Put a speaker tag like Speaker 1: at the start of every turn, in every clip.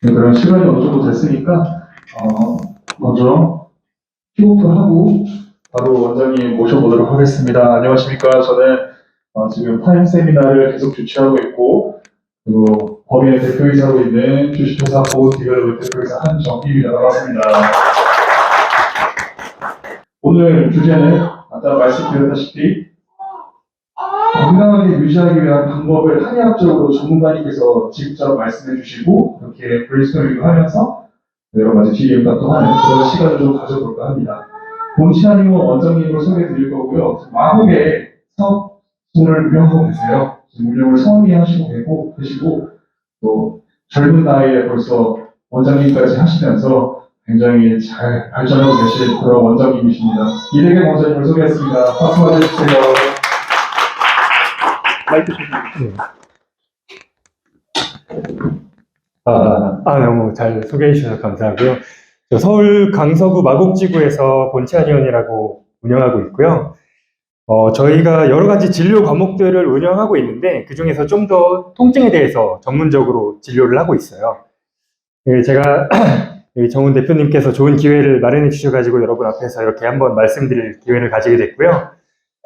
Speaker 1: 그런 시간이 어느 정도 됐으니까 먼저 킥오프를 하고 바로 원장님 모셔보도록 하겠습니다. 안녕하십니까. 저는 지금 타임 세미나를 계속 주최하고 있고 그리고 법인의 대표이사로 있는 주식회사 보디벨롭 대표이사 한정희입니다. 반갑습니다. 오늘 주제는 아까 말씀드렸다시피 건강하게 유지하기 위한 방법을 한의학적으로 전문가님께서 직접 말씀해 주시고 이렇게 브레인스토밍을 하면서 여러 가지 기획도 하는 그런 시간을 좀 가져볼까 합니다. 본시아님은 원장님으로 소개해 드릴 거고요. 마곡의 사업을 운영하고 계세요. 운영을 성의히 하시고 계시고 또 젊은 나이에 벌써 원장님까지 하시면서 굉장히 잘 발전하고 계신 그런 원장님이십니다. 이대경 원장님을 소개했습니다. 박수 맞아주세요. 마이크 주세요.
Speaker 2: 너무 잘 소개해 주셔서 감사하고요. 저 서울 강서구 마곡지구에서 본치안의원이라고 운영하고 있고요. 저희가 여러 가지 진료 과목들을 운영하고 있는데 그 중에서 좀 더 통증에 대해서 전문적으로 진료를 하고 있어요. 제가 정훈 대표님께서 좋은 기회를 마련해 주셔가지고 여러분 앞에서 이렇게 한번 말씀드릴 기회를 가지게 됐고요.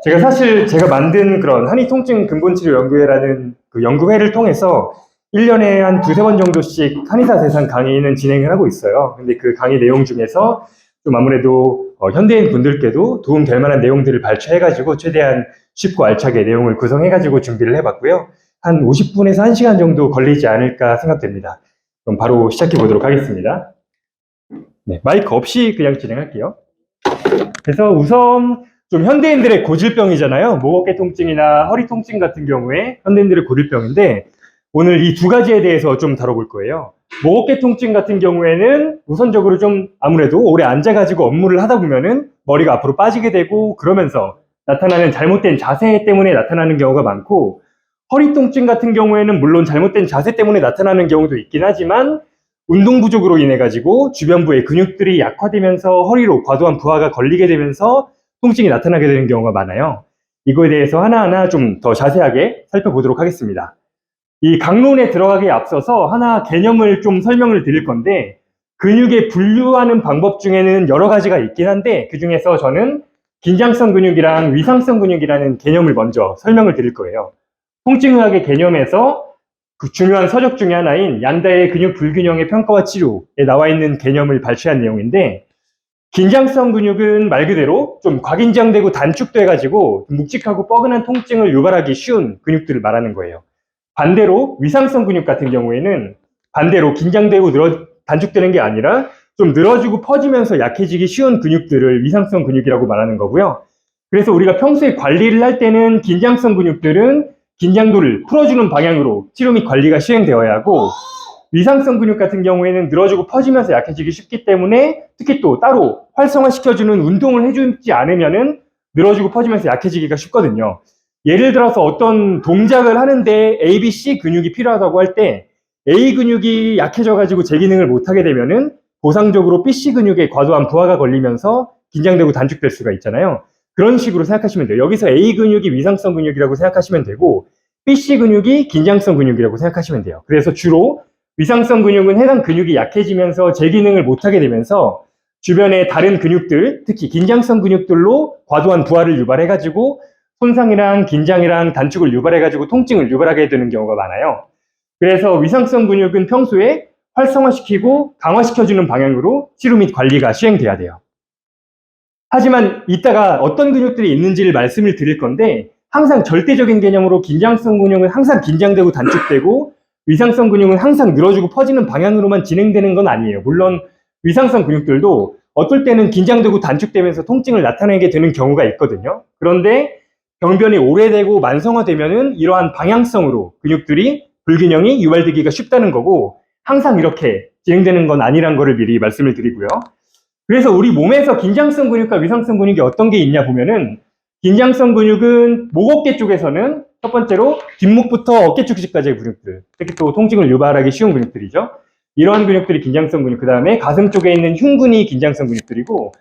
Speaker 2: 제가 만든 그런 한의통증 근본치료 연구회라는 그 연구회를 통해서 1년에 한 두세 번 정도씩 한의사 대상 강의는 진행을 하고 있어요. 근데 그 강의 내용 중에서 좀 아무래도 현대인 분들께도 도움 될 만한 내용들을 발췌해가지고 최대한 쉽고 알차게 내용을 구성해가지고 준비를 해봤고요. 한 50분에서 1시간 정도 걸리지 않을까 생각됩니다. 그럼 바로 시작해 보도록 하겠습니다. 네, 마이크 없이 그냥 진행할게요. 그래서 우선 좀 현대인들의 고질병이잖아요. 목 어깨 통증이나 허리 통증 같은 경우에 현대인들의 고질병인데 오늘 이 두 가지에 대해서 좀 다뤄볼 거예요. 목 어깨 통증 같은 경우에는 우선적으로 좀 아무래도 오래 앉아가지고 업무를 하다 보면은 머리가 앞으로 빠지게 되고 그러면서 나타나는 잘못된 자세 때문에 나타나는 경우가 많고, 허리 통증 같은 경우에는 물론 잘못된 자세 때문에 나타나는 경우도 있긴 하지만 운동 부족으로 인해 가지고 주변부의 근육들이 약화되면서 허리로 과도한 부하가 걸리게 되면서 통증이 나타나게 되는 경우가 많아요. 이거에 대해서 하나하나 좀 더 자세하게 살펴보도록 하겠습니다. 이 강론에 들어가기에 앞서서 하나 개념을 좀 설명을 드릴 건데, 근육에 분류하는 방법 중에는 여러 가지가 있긴 한데 그 중에서 저는 긴장성 근육이랑 위상성 근육이라는 개념을 먼저 설명을 드릴 거예요. 통증의학의 개념에서 그 중요한 서적 중에 하나인 얀다의 근육 불균형의 평가와 치료에 나와 있는 개념을 발췌한 내용인데, 긴장성 근육은 말 그대로 좀 과긴장되고 단축돼가지고 묵직하고 뻐근한 통증을 유발하기 쉬운 근육들을 말하는 거예요. 반대로 위상성 근육 같은 경우에는 반대로 긴장되고 단축되는 게 아니라 좀 늘어지고 퍼지면서 약해지기 쉬운 근육들을 위상성 근육이라고 말하는 거고요. 그래서 우리가 평소에 관리를 할 때는 긴장성 근육들은 긴장도를 풀어주는 방향으로 치료 및 관리가 시행되어야 하고, 위상성 근육 같은 경우에는 늘어지고 퍼지면서 약해지기 쉽기 때문에 특히 또 따로 활성화시켜주는 운동을 해주지 않으면은 늘어지고 퍼지면서 약해지기가 쉽거든요. 예를 들어서 어떤 동작을 하는데 A, B, C 근육이 필요하다고 할 때 A 근육이 약해져가지고 제 기능을 못하게 되면은 보상적으로 B, C 근육에 과도한 부하가 걸리면서 긴장되고 단축될 수가 있잖아요. 그런 식으로 생각하시면 돼요. 여기서 A 근육이 위상성 근육이라고 생각하시면 되고 B, C 근육이 긴장성 근육이라고 생각하시면 돼요. 그래서 주로 위상성 근육은 해당 근육이 약해지면서 제 기능을 못하게 되면서 주변의 다른 근육들, 특히 긴장성 근육들로 과도한 부하를 유발해가지고 손상이랑 긴장이랑 단축을 유발해가지고 통증을 유발하게 되는 경우가 많아요. 그래서 위상성 근육은 평소에 활성화시키고 강화시켜주는 방향으로 치료 및 관리가 시행돼야 돼요. 하지만 이따가 어떤 근육들이 있는지를 말씀을 드릴 건데, 항상 절대적인 개념으로 긴장성 근육은 항상 긴장되고 단축되고 위상성 근육은 항상 늘어지고 퍼지는 방향으로만 진행되는 건 아니에요. 물론 위상성 근육들도 어떨 때는 긴장되고 단축되면서 통증을 나타내게 되는 경우가 있거든요. 그런데 병변이 오래되고 만성화되면은 이러한 방향성으로 근육들이 불균형이 유발되기가 쉽다는 거고, 항상 이렇게 진행되는 건 아니란 거를 미리 말씀을 드리고요. 그래서 우리 몸에서 긴장성 근육과 위상성 근육이 어떤 게 있냐 보면은, 긴장성 근육은 목 어깨 쪽에서는 첫 번째로 뒷목부터 어깨 축지까지의 근육들, 특히 또 통증을 유발하기 쉬운 근육들이죠. 이러한 근육들이 긴장성 근육, 그 다음에 가슴 쪽에 있는 흉근이 긴장성 근육들이고,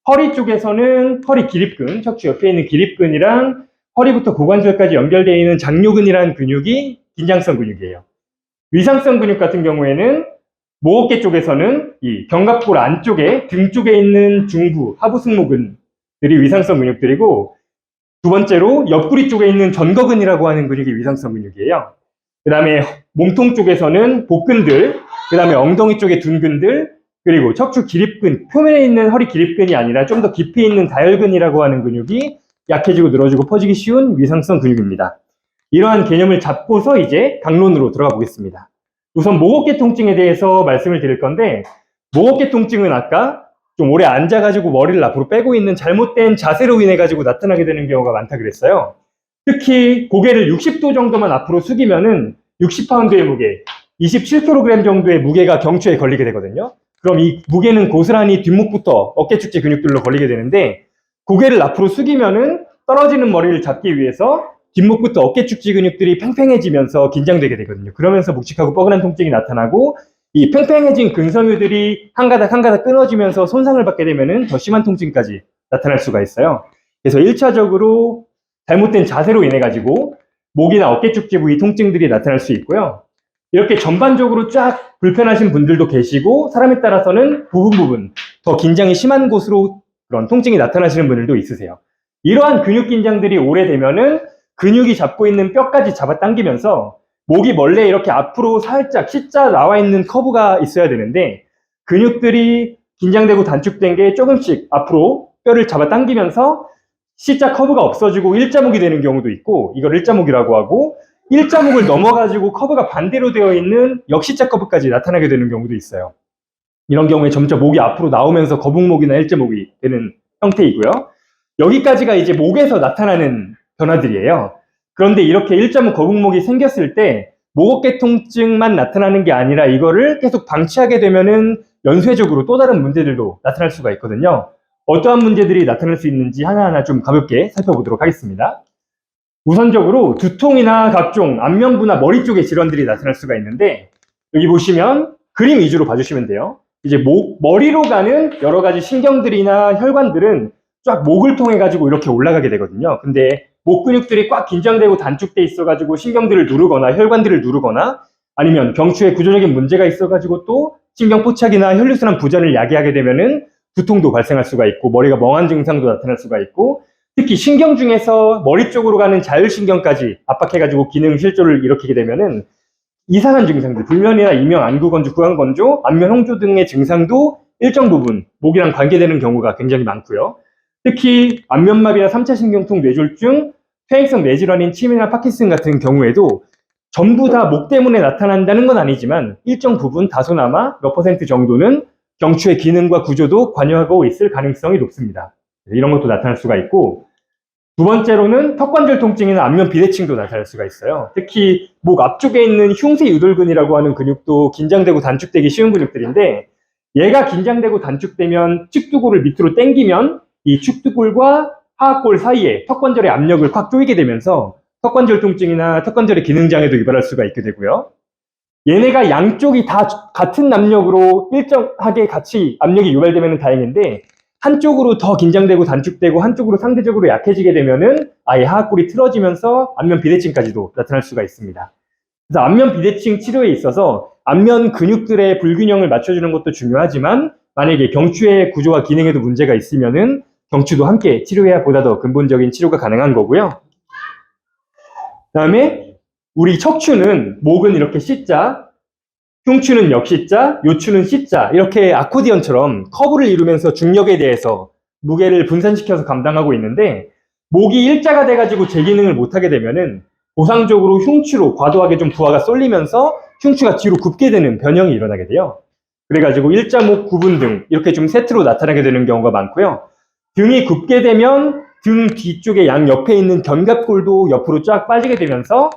Speaker 2: 허리 쪽에서는 허리 기립근, 척추 옆에 있는 기립근이랑 허리부터 고관절까지 연결되어 있는 장요근이라는 근육이 긴장성 근육이에요. 위상성 근육 같은 경우에는 목 어깨 쪽에서는 이 견갑골 안쪽에 등 쪽에 있는 중부, 하부 승모근들이 위상성 근육들이고, 두 번째로 옆구리 쪽에 있는 전거근이라고 하는 근육이 위상성 근육이에요. 그 다음에 몸통 쪽에서는 복근들, 그 다음에 엉덩이 쪽에 둔근들, 그리고 척추 기립근, 표면에 있는 허리 기립근이 아니라 좀 더 깊이 있는 다혈근이라고 하는 근육이 약해지고 늘어지고 퍼지기 쉬운 위상성 근육입니다. 이러한 개념을 잡고서 이제 강론으로 들어가 보겠습니다. 우선 목 어깨 통증에 대해서 말씀을 드릴 건데, 목 어깨 통증은 아까 좀 오래 앉아가지고 머리를 앞으로 빼고 있는 잘못된 자세로 인해 가지고 나타나게 되는 경우가 많다 그랬어요. 특히 고개를 60도 정도만 앞으로 숙이면은 60파운드의 무게, 27kg 정도의 무게가 경추에 걸리게 되거든요. 그럼 이 무게는 고스란히 뒷목부터 어깨 축지 근육들로 걸리게 되는데, 고개를 앞으로 숙이면은 떨어지는 머리를 잡기 위해서 뒷목부터 어깨 축지 근육들이 팽팽해지면서 긴장되게 되거든요. 그러면서 묵직하고 뻐근한 통증이 나타나고, 이 팽팽해진 근섬유들이 한 가닥 한 가닥 끊어지면서 손상을 받게 되면은 더 심한 통증까지 나타날 수가 있어요. 그래서 1차적으로 잘못된 자세로 인해 가지고 목이나 어깨 축지 부위 통증들이 나타날 수 있고요. 이렇게 전반적으로 쫙 불편하신 분들도 계시고, 사람에 따라서는 부분 더 긴장이 심한 곳으로 그런 통증이 나타나시는 분들도 있으세요. 이러한 근육 긴장들이 오래되면은 근육이 잡고 있는 뼈까지 잡아당기면서 목이 원래 이렇게 앞으로 살짝 C자 나와 있는 커브가 있어야 되는데, 근육들이 긴장되고 단축된 게 조금씩 앞으로 뼈를 잡아당기면서 C자 커브가 없어지고 일자목이 되는 경우도 있고, 이걸 일자목이라고 하고, 일자목을 넘어가지고 커브가 반대로 되어 있는 역C자 커브까지 나타나게 되는 경우도 있어요. 이런 경우에 점차 목이 앞으로 나오면서 거북목이나 일자목이 되는 형태이고요. 여기까지가 이제 목에서 나타나는 변화들이에요. 그런데 이렇게 일자목 거북목이 생겼을 때 목 어깨 통증만 나타나는 게 아니라 이거를 계속 방치하게 되면은 연쇄적으로 또 다른 문제들도 나타날 수가 있거든요. 어떠한 문제들이 나타날 수 있는지 하나하나 좀 가볍게 살펴보도록 하겠습니다. 우선적으로 두통이나 각종 안면부나 머리 쪽의 질환들이 나타날 수가 있는데, 여기 보시면 그림 위주로 봐주시면 돼요. 이제 머리로 가는 여러 가지 신경들이나 혈관들은 쫙 목을 통해 가지고 이렇게 올라가게 되거든요. 근데 목 근육들이 꽉 긴장되고 단축돼 있어 가지고 신경들을 누르거나 혈관들을 누르거나, 아니면 경추에 구조적인 문제가 있어 가지고 또 신경 포착이나 혈류순환 부전을 야기하게 되면은 두통도 발생할 수가 있고, 머리가 멍한 증상도 나타날 수가 있고, 특히 신경 중에서 머리 쪽으로 가는 자율신경까지 압박해가지고 기능 실조를 일으키게 되면은 이상한 증상들, 불면이나 이명, 안구건조, 구강건조, 안면 홍조 등의 증상도 일정 부분 목이랑 관계되는 경우가 굉장히 많고요. 특히 안면마비나 3차 신경통, 뇌졸중, 퇴행성 뇌질환인 치매나 파킨슨 같은 경우에도 전부 다 목 때문에 나타난다는 건 아니지만 일정 부분 다소나마 몇 퍼센트 정도는 경추의 기능과 구조도 관여하고 있을 가능성이 높습니다. 이런 것도 나타날 수가 있고, 두 번째로는 턱관절 통증이나 안면 비대칭도 나타날 수가 있어요. 특히 목 앞쪽에 있는 흉쇄 유돌근이라고 하는 근육도 긴장되고 단축되기 쉬운 근육들인데, 얘가 긴장되고 단축되면 측두골을 밑으로 당기면 이 측두골과 하악골 사이에 턱관절의 압력을 확 조이게 되면서 턱관절 통증이나 턱관절의 기능장애도 유발할 수가 있게 되고요. 얘네가 양쪽이 다 같은 압력으로 일정하게 같이 압력이 유발되면 다행인데, 한쪽으로 더 긴장되고 단축되고 한쪽으로 상대적으로 약해지게 되면은 아예 하악골이 틀어지면서 안면 비대칭까지도 나타날 수가 있습니다. 그래서 안면 비대칭 치료에 있어서 안면 근육들의 불균형을 맞춰주는 것도 중요하지만, 만약에 경추의 구조와 기능에도 문제가 있으면은 경추도 함께 치료해야 보다 더 근본적인 치료가 가능한 거고요. 그다음에 우리 척추는, 목은 이렇게 C자, 흉추는 역C자, 요추는 C자, 이렇게 아코디언처럼 커브를 이루면서 중력에 대해서 무게를 분산시켜서 감당하고 있는데, 목이 일자가 돼가지고 제 기능을 못하게 되면은 보상적으로 흉추로 과도하게 좀 부하가 쏠리면서 흉추가 뒤로 굽게 되는 변형이 일어나게 돼요. 그래가지고 일자목 구분 등 이렇게 좀 세트로 나타나게 되는 경우가 많고요. 등이 굽게 되면 등 뒤쪽에 양 옆에 있는 견갑골도 옆으로 쫙 빠지게 되면서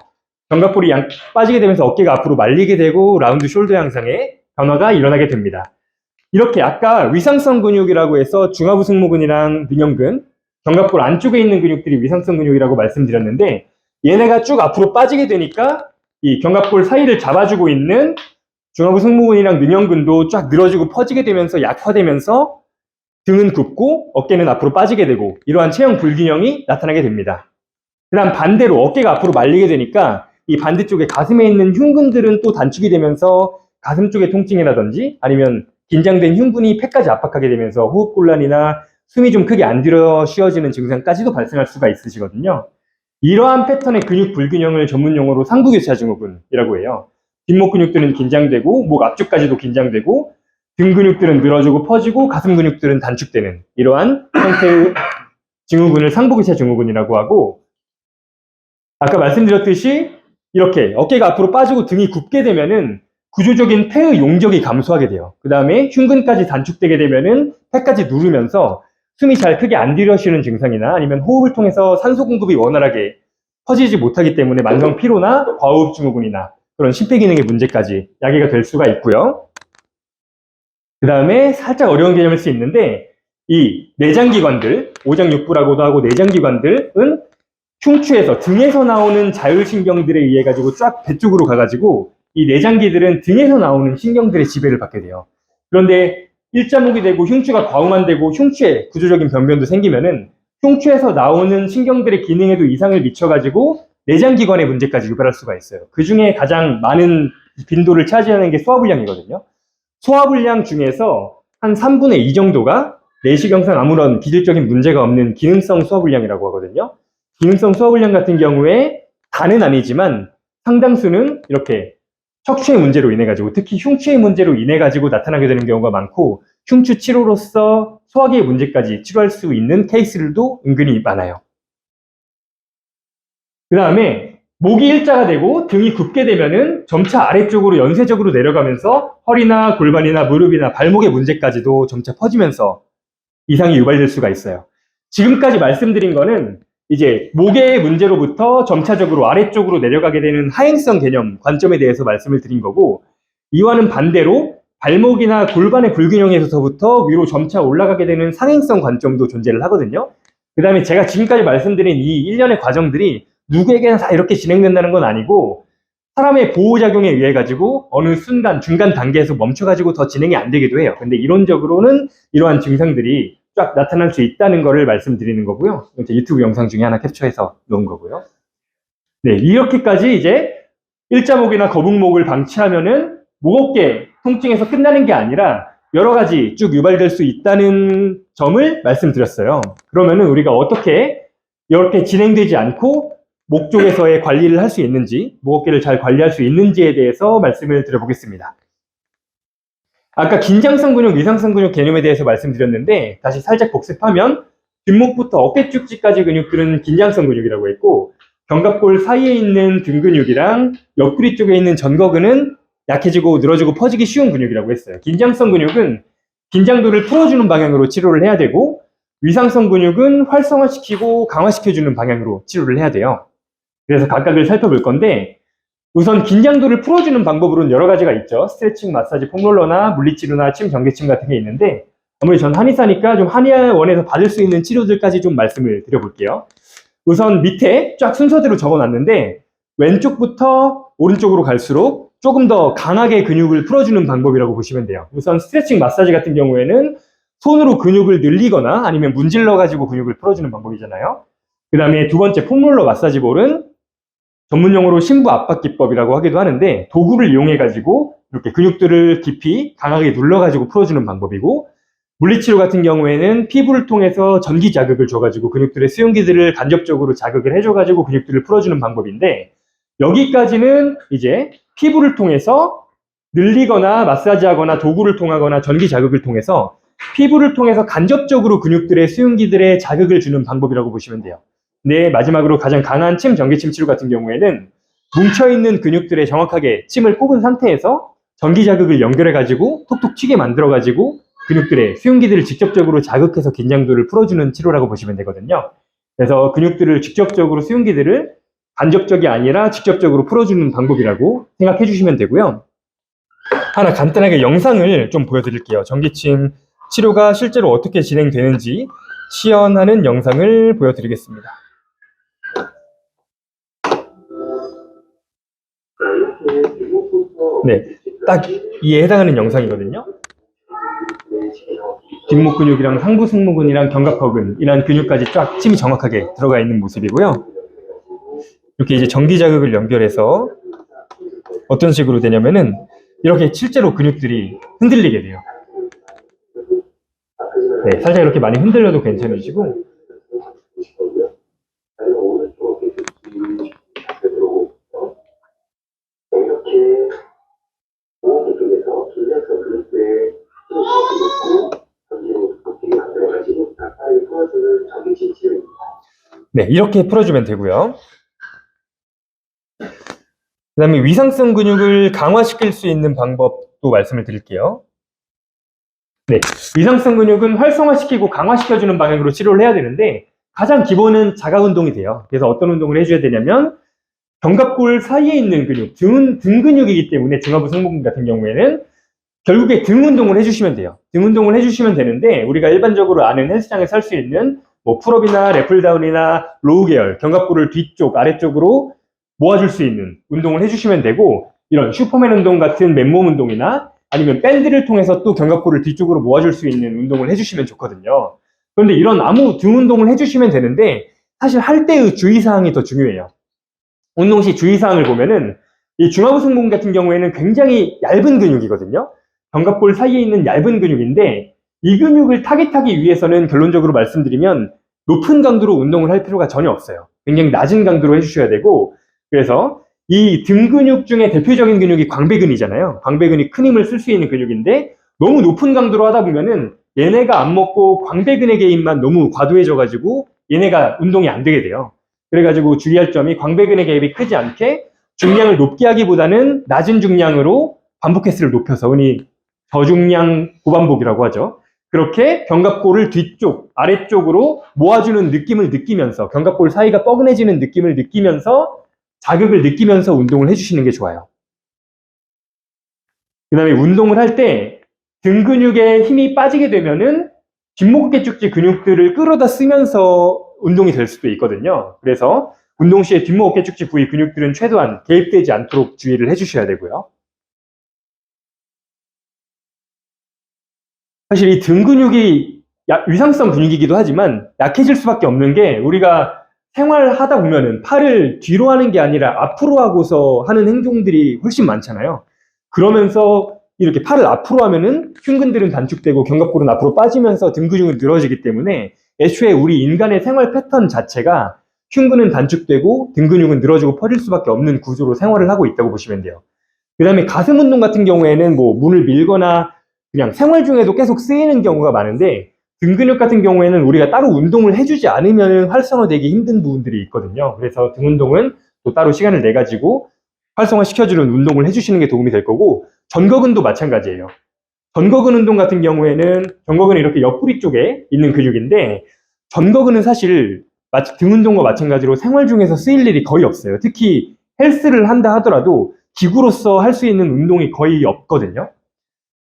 Speaker 2: 견갑골이 빠지게 되면서 어깨가 앞으로 말리게 되고 라운드 숄더 양상의 변화가 일어나게 됩니다. 이렇게 아까 위상성 근육이라고 해서 중하부 승모근이랑 능형근, 견갑골 안쪽에 있는 근육들이 위상성 근육이라고 말씀드렸는데, 얘네가 쭉 앞으로 빠지게 되니까 이 견갑골 사이를 잡아주고 있는 중하부 승모근이랑 능형근도 쫙 늘어지고 퍼지게 되면서 약화되면서 등은 굽고 어깨는 앞으로 빠지게 되고, 이러한 체형 불균형이 나타나게 됩니다. 그 다음 반대로 어깨가 앞으로 말리게 되니까 이 반대쪽에 가슴에 있는 흉근들은 또 단축이 되면서 가슴 쪽의 통증이라든지 아니면 긴장된 흉근이 폐까지 압박하게 되면서 호흡곤란이나 숨이 좀 크게 안 들어 쉬어지는 증상까지도 발생할 수가 있으시거든요. 이러한 패턴의 근육 불균형을 전문 용어로 상부교차 증후군이라고 해요. 뒷목 근육들은 긴장되고 목 앞쪽까지도 긴장되고 등 근육들은 늘어지고 퍼지고 가슴 근육들은 단축되는 이러한 형태의 증후군을 상부교차 증후군이라고 하고, 아까 말씀드렸듯이 이렇게 어깨가 앞으로 빠지고 등이 굽게 되면은 구조적인 폐의 용적이 감소하게 돼요. 그 다음에 흉근까지 단축되게 되면은 폐까지 누르면서 숨이 잘 크게 안 들여쉬는 증상이나 아니면 호흡을 통해서 산소 공급이 원활하게 퍼지지 못하기 때문에 만성 피로나 과호흡 증후군이나 그런 심폐기능의 문제까지 야기가 될 수가 있고요. 그 다음에 살짝 어려운 개념일 수 있는데 이 내장기관들, 오장육부라고도 하고 내장기관들은 흉추에서 등에서 나오는 자율신경들에 의해 가지고 쫙 배 쪽으로 가가지고 이 내장기들은 등에서 나오는 신경들의 지배를 받게 돼요. 그런데 일자목이 되고 흉추가 과음환되고 흉추에 구조적인 변변도 생기면은 흉추에서 나오는 신경들의 기능에도 이상을 미쳐가지고 내장기관의 문제까지 유발할 수가 있어요. 그 중에 가장 많은 빈도를 차지하는 게 소화불량이거든요. 소화불량 중에서 한 3분의 2 정도가 내시경상 아무런 기질적인 문제가 없는 기능성 소화불량이라고 하거든요. 기능성 소화불량 같은 경우에 다는 아니지만 상당수는 이렇게 척추의 문제로 인해 가지고 특히 흉추의 문제로 인해 가지고 나타나게 되는 경우가 많고 흉추 치료로서 소화기의 문제까지 치료할 수 있는 케이스들도 은근히 많아요. 그 다음에 목이 일자가 되고 등이 굽게 되면은 점차 아래쪽으로 연쇄적으로 내려가면서 허리나 골반이나 무릎이나 발목의 문제까지도 점차 퍼지면서 이상이 유발될 수가 있어요. 지금까지 말씀드린 거는 이제 목의 문제로부터 점차적으로 아래쪽으로 내려가게 되는 하행성 개념 관점에 대해서 말씀을 드린 거고, 이와는 반대로 발목이나 골반의 불균형에서부터 위로 점차 올라가게 되는 상행성 관점도 존재를 하거든요. 그 다음에 제가 지금까지 말씀드린 이 일련의 과정들이 누구에게나 다 이렇게 진행된다는 건 아니고 사람의 보호작용에 의해 가지고 어느 순간 중간 단계에서 멈춰 가지고 더 진행이 안 되기도 해요. 근데 이론적으로는 이러한 증상들이 쫙 나타날 수 있다는 거를 말씀드리는 거고요. 이제 유튜브 영상 중에 하나 캡처해서 놓은 거고요. 네, 이렇게까지 이제 일자목이나 거북목을 방치하면은 목어깨 통증에서 끝나는 게 아니라 여러 가지 쭉 유발될 수 있다는 점을 말씀드렸어요. 그러면은 우리가 어떻게 이렇게 진행되지 않고 목 쪽에서의 관리를 할 수 있는지, 목어깨를 잘 관리할 수 있는지에 대해서 말씀을 드려보겠습니다. 아까 긴장성 근육, 위상성 근육 개념에 대해서 말씀드렸는데 다시 살짝 복습하면 뒷목부터 어깨 쭉지까지 근육들은 긴장성 근육이라고 했고 견갑골 사이에 있는 등 근육이랑 옆구리 쪽에 있는 전거근은 약해지고 늘어지고 퍼지기 쉬운 근육이라고 했어요. 긴장성 근육은 긴장도를 풀어주는 방향으로 치료를 해야 되고 위상성 근육은 활성화시키고 강화시켜주는 방향으로 치료를 해야 돼요. 그래서 각각을 살펴볼 건데 우선 긴장도를 풀어주는 방법으로는 여러 가지가 있죠. 스트레칭, 마사지, 폼롤러나 물리치료나 침 전개침 같은 게 있는데 아무래도 전 한의사니까 좀 한의원에서 받을 수 있는 치료들까지 좀 말씀을 드려볼게요. 우선 밑에 쫙 순서대로 적어놨는데 왼쪽부터 오른쪽으로 갈수록 조금 더 강하게 근육을 풀어주는 방법이라고 보시면 돼요. 우선 스트레칭 마사지 같은 경우에는 손으로 근육을 늘리거나 아니면 문질러 가지고 근육을 풀어주는 방법이잖아요. 그 다음에 두 번째 폼롤러 마사지볼은 전문 용어로 심부 압박 기법이라고 하기도 하는데 도구를 이용해 가지고 이렇게 근육들을 깊이 강하게 눌러 가지고 풀어주는 방법이고, 물리치료 같은 경우에는 피부를 통해서 전기 자극을 줘가지고 근육들의 수용기들을 간접적으로 자극을 해줘가지고 근육들을 풀어주는 방법인데 여기까지는 이제 피부를 통해서 늘리거나 마사지하거나 도구를 통하거나 전기 자극을 통해서 피부를 통해서 간접적으로 근육들의 수용기들의 자극을 주는 방법이라고 보시면 돼요. 네, 마지막으로 가장 강한 침, 전기침 치료 같은 경우에는 뭉쳐있는 근육들에 정확하게 침을 꼽은 상태에서 전기 자극을 연결해가지고 톡톡 튀게 만들어가지고 근육들의 수용기들을 직접적으로 자극해서 긴장도를 풀어주는 치료라고 보시면 되거든요. 그래서 근육들을 직접적으로 수용기들을 간접적이 아니라 직접적으로 풀어주는 방법이라고 생각해 주시면 되고요. 하나 간단하게 영상을 좀 보여드릴게요. 전기침 치료가 실제로 어떻게 진행되는지 시연하는 영상을 보여드리겠습니다. 네, 딱 이에 해당하는 영상이거든요. 뒷목 근육이랑 상부 승모근이랑 견갑허근 이런 근육까지 쫙 침이 정확하게 들어가 있는 모습이고요. 이렇게 이제 전기 자극을 연결해서 어떤 식으로 되냐면은 이렇게 실제로 근육들이 흔들리게 돼요. 네, 살짝 이렇게 많이 흔들려도 괜찮으시고, 네, 이렇게 풀어주면 되고요. 그 다음에 위상성 근육을 강화시킬 수 있는 방법도 말씀을 드릴게요. 네, 위상성 근육은 활성화시키고 강화시켜주는 방향으로 치료를 해야 되는데 가장 기본은 자가 운동이 돼요. 그래서 어떤 운동을 해줘야 되냐면 견갑골 사이에 있는 근육, 등 근육이기 때문에 증하부 승모근 같은 경우에는 결국에 등 운동을 해주시면 돼요. 등 운동을 해주시면 되는데 우리가 일반적으로 아는 헬스장에서 할 수 있는 뭐 풀업이나 랩풀다운이나 로우 계열, 견갑골을 뒤쪽, 아래쪽으로 모아줄 수 있는 운동을 해주시면 되고 이런 슈퍼맨 운동 같은 맨몸 운동이나 아니면 밴드를 통해서 또 견갑골을 뒤쪽으로 모아줄 수 있는 운동을 해주시면 좋거든요. 그런데 이런 아무 등 운동을 해주시면 되는데 사실 할 때의 주의사항이 더 중요해요. 운동 시 주의사항을 보면은 이 중하부 승모근 같은 경우에는 굉장히 얇은 근육이거든요. 견갑골 사이에 있는 얇은 근육인데 이 근육을 타깃하기 위해서는 결론적으로 말씀드리면 높은 강도로 운동을 할 필요가 전혀 없어요. 굉장히 낮은 강도로 해주셔야 되고 그래서 이 등 근육 중에 대표적인 근육이 광배근이잖아요. 광배근이 큰 힘을 쓸 수 있는 근육인데 너무 높은 강도로 하다 보면은 얘네가 안 먹고 광배근에게 힘만 너무 과도해져가지고 얘네가 운동이 안 되게 돼요. 그래가지고 주의할 점이 광배근의 개입이 크지 않게 중량을 높게 하기보다는 낮은 중량으로 반복 횟수를 높여서 흔히 저중량 고반복이라고 하죠. 그렇게 견갑골을 뒤쪽, 아래쪽으로 모아주는 느낌을 느끼면서 견갑골 사이가 뻐근해지는 느낌을 느끼면서 자극을 느끼면서 운동을 해주시는 게 좋아요. 그 다음에 운동을 할 때 등 근육에 힘이 빠지게 되면은 뒷목깨쭉지 근육들을 끌어다 쓰면서 운동이 될 수도 있거든요. 그래서 운동 시에 뒷목깨쭉지 부위 근육들은 최대한 개입되지 않도록 주의를 해주셔야 되고요. 사실 이 등 근육이 위상성 근육이기도 하지만 약해질 수밖에 없는 게 우리가 생활하다 보면은 팔을 뒤로 하는 게 아니라 앞으로 하고서 하는 행동들이 훨씬 많잖아요. 그러면서 이렇게 팔을 앞으로 하면은 흉근들은 단축되고 견갑골은 앞으로 빠지면서 등 근육은 늘어지기 때문에 애초에 우리 인간의 생활 패턴 자체가 흉근은 단축되고 등 근육은 늘어지고 퍼질 수밖에 없는 구조로 생활을 하고 있다고 보시면 돼요. 그 다음에 가슴 운동 같은 경우에는 뭐 문을 밀거나 그냥 생활 중에도 계속 쓰이는 경우가 많은데 등 근육 같은 경우에는 우리가 따로 운동을 해주지 않으면 활성화되기 힘든 부분들이 있거든요. 그래서 등 운동은 또 따로 시간을 내 가지고 활성화 시켜주는 운동을 해주시는 게 도움이 될 거고 전거근도 마찬가지예요. 전거근 운동 같은 경우에는 전거근이 이렇게 옆구리 쪽에 있는 근육인데 전거근은 사실 등 운동과 마찬가지로 생활 중에서 쓰일 일이 거의 없어요. 특히 헬스를 한다 하더라도 기구로서 할 수 있는 운동이 거의 없거든요.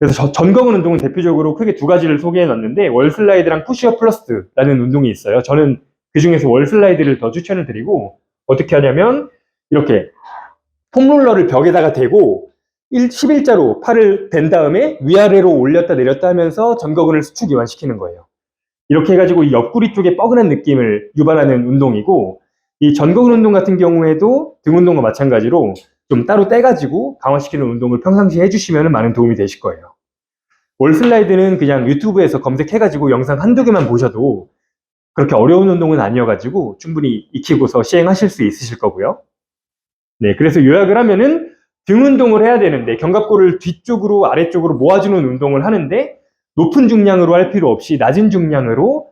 Speaker 2: 그래서 전거근 운동은 대표적으로 크게 두 가지를 소개해 놨는데 월슬라이드랑 푸시업 플러스라는 운동이 있어요. 저는 그 중에서 월슬라이드를 더 추천을 드리고 어떻게 하냐면 이렇게 폼롤러를 벽에다가 대고 11자로 팔을 댄 다음에 위아래로 올렸다 내렸다 하면서 전거근을 수축 이완시키는 거예요. 이렇게 해가지고 이 옆구리 쪽에 뻐근한 느낌을 유발하는 운동이고 이 전거근 운동 같은 경우에도 등 운동과 마찬가지로 좀 따로 떼가지고 강화시키는 운동을 평상시에 해주시면 많은 도움이 되실 거예요. 월슬라이드는 그냥 유튜브에서 검색해가지고 영상 한두 개만 보셔도 그렇게 어려운 운동은 아니어가지고 충분히 익히고서 시행하실 수 있으실 거고요. 네, 그래서 요약을 하면은 등 운동을 해야 되는데 견갑골을 뒤쪽으로 아래쪽으로 모아주는 운동을 하는데 높은 중량으로 할 필요 없이 낮은 중량으로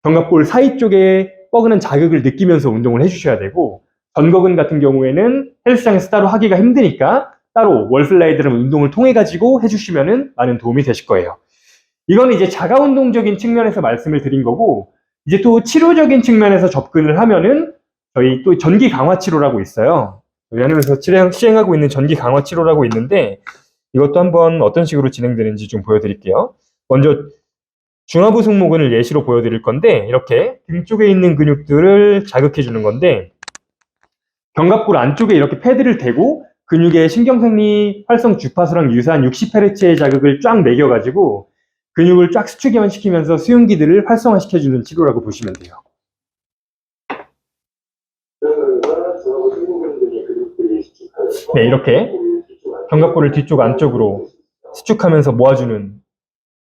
Speaker 2: 견갑골 사이 쪽에 뻐근한 자극을 느끼면서 운동을 해주셔야 되고 전거근 같은 경우에는 헬스장에서 따로 하기가 힘드니까 따로 월슬라이드라는 운동을 통해 가지고 해주시면 많은 도움이 되실 거예요. 이건 이제 자가운동적인 측면에서 말씀을 드린 거고 이제 또 치료적인 측면에서 접근을 하면은 저희 또 전기 강화 치료라고 있어요. 저희 하면서 시행하고 있는 전기 강화 치료라고 있는데 이것도 한번 어떤 식으로 진행되는지 좀 보여드릴게요. 먼저 중하부 승모근을 예시로 보여드릴 건데 이렇게 등 쪽에 있는 근육들을 자극해 주는 건데 견갑골 안쪽에 이렇게 패드를 대고 근육의 신경생리 활성 주파수랑 유사한 60Hz의 자극을 쫙 매겨가지고 근육을 쫙 수축 시키면서 수용기들을 활성화시켜주는 치료라고 보시면 돼요. 네, 이렇게 견갑골을 뒤쪽 안쪽으로 수축하면서 모아주는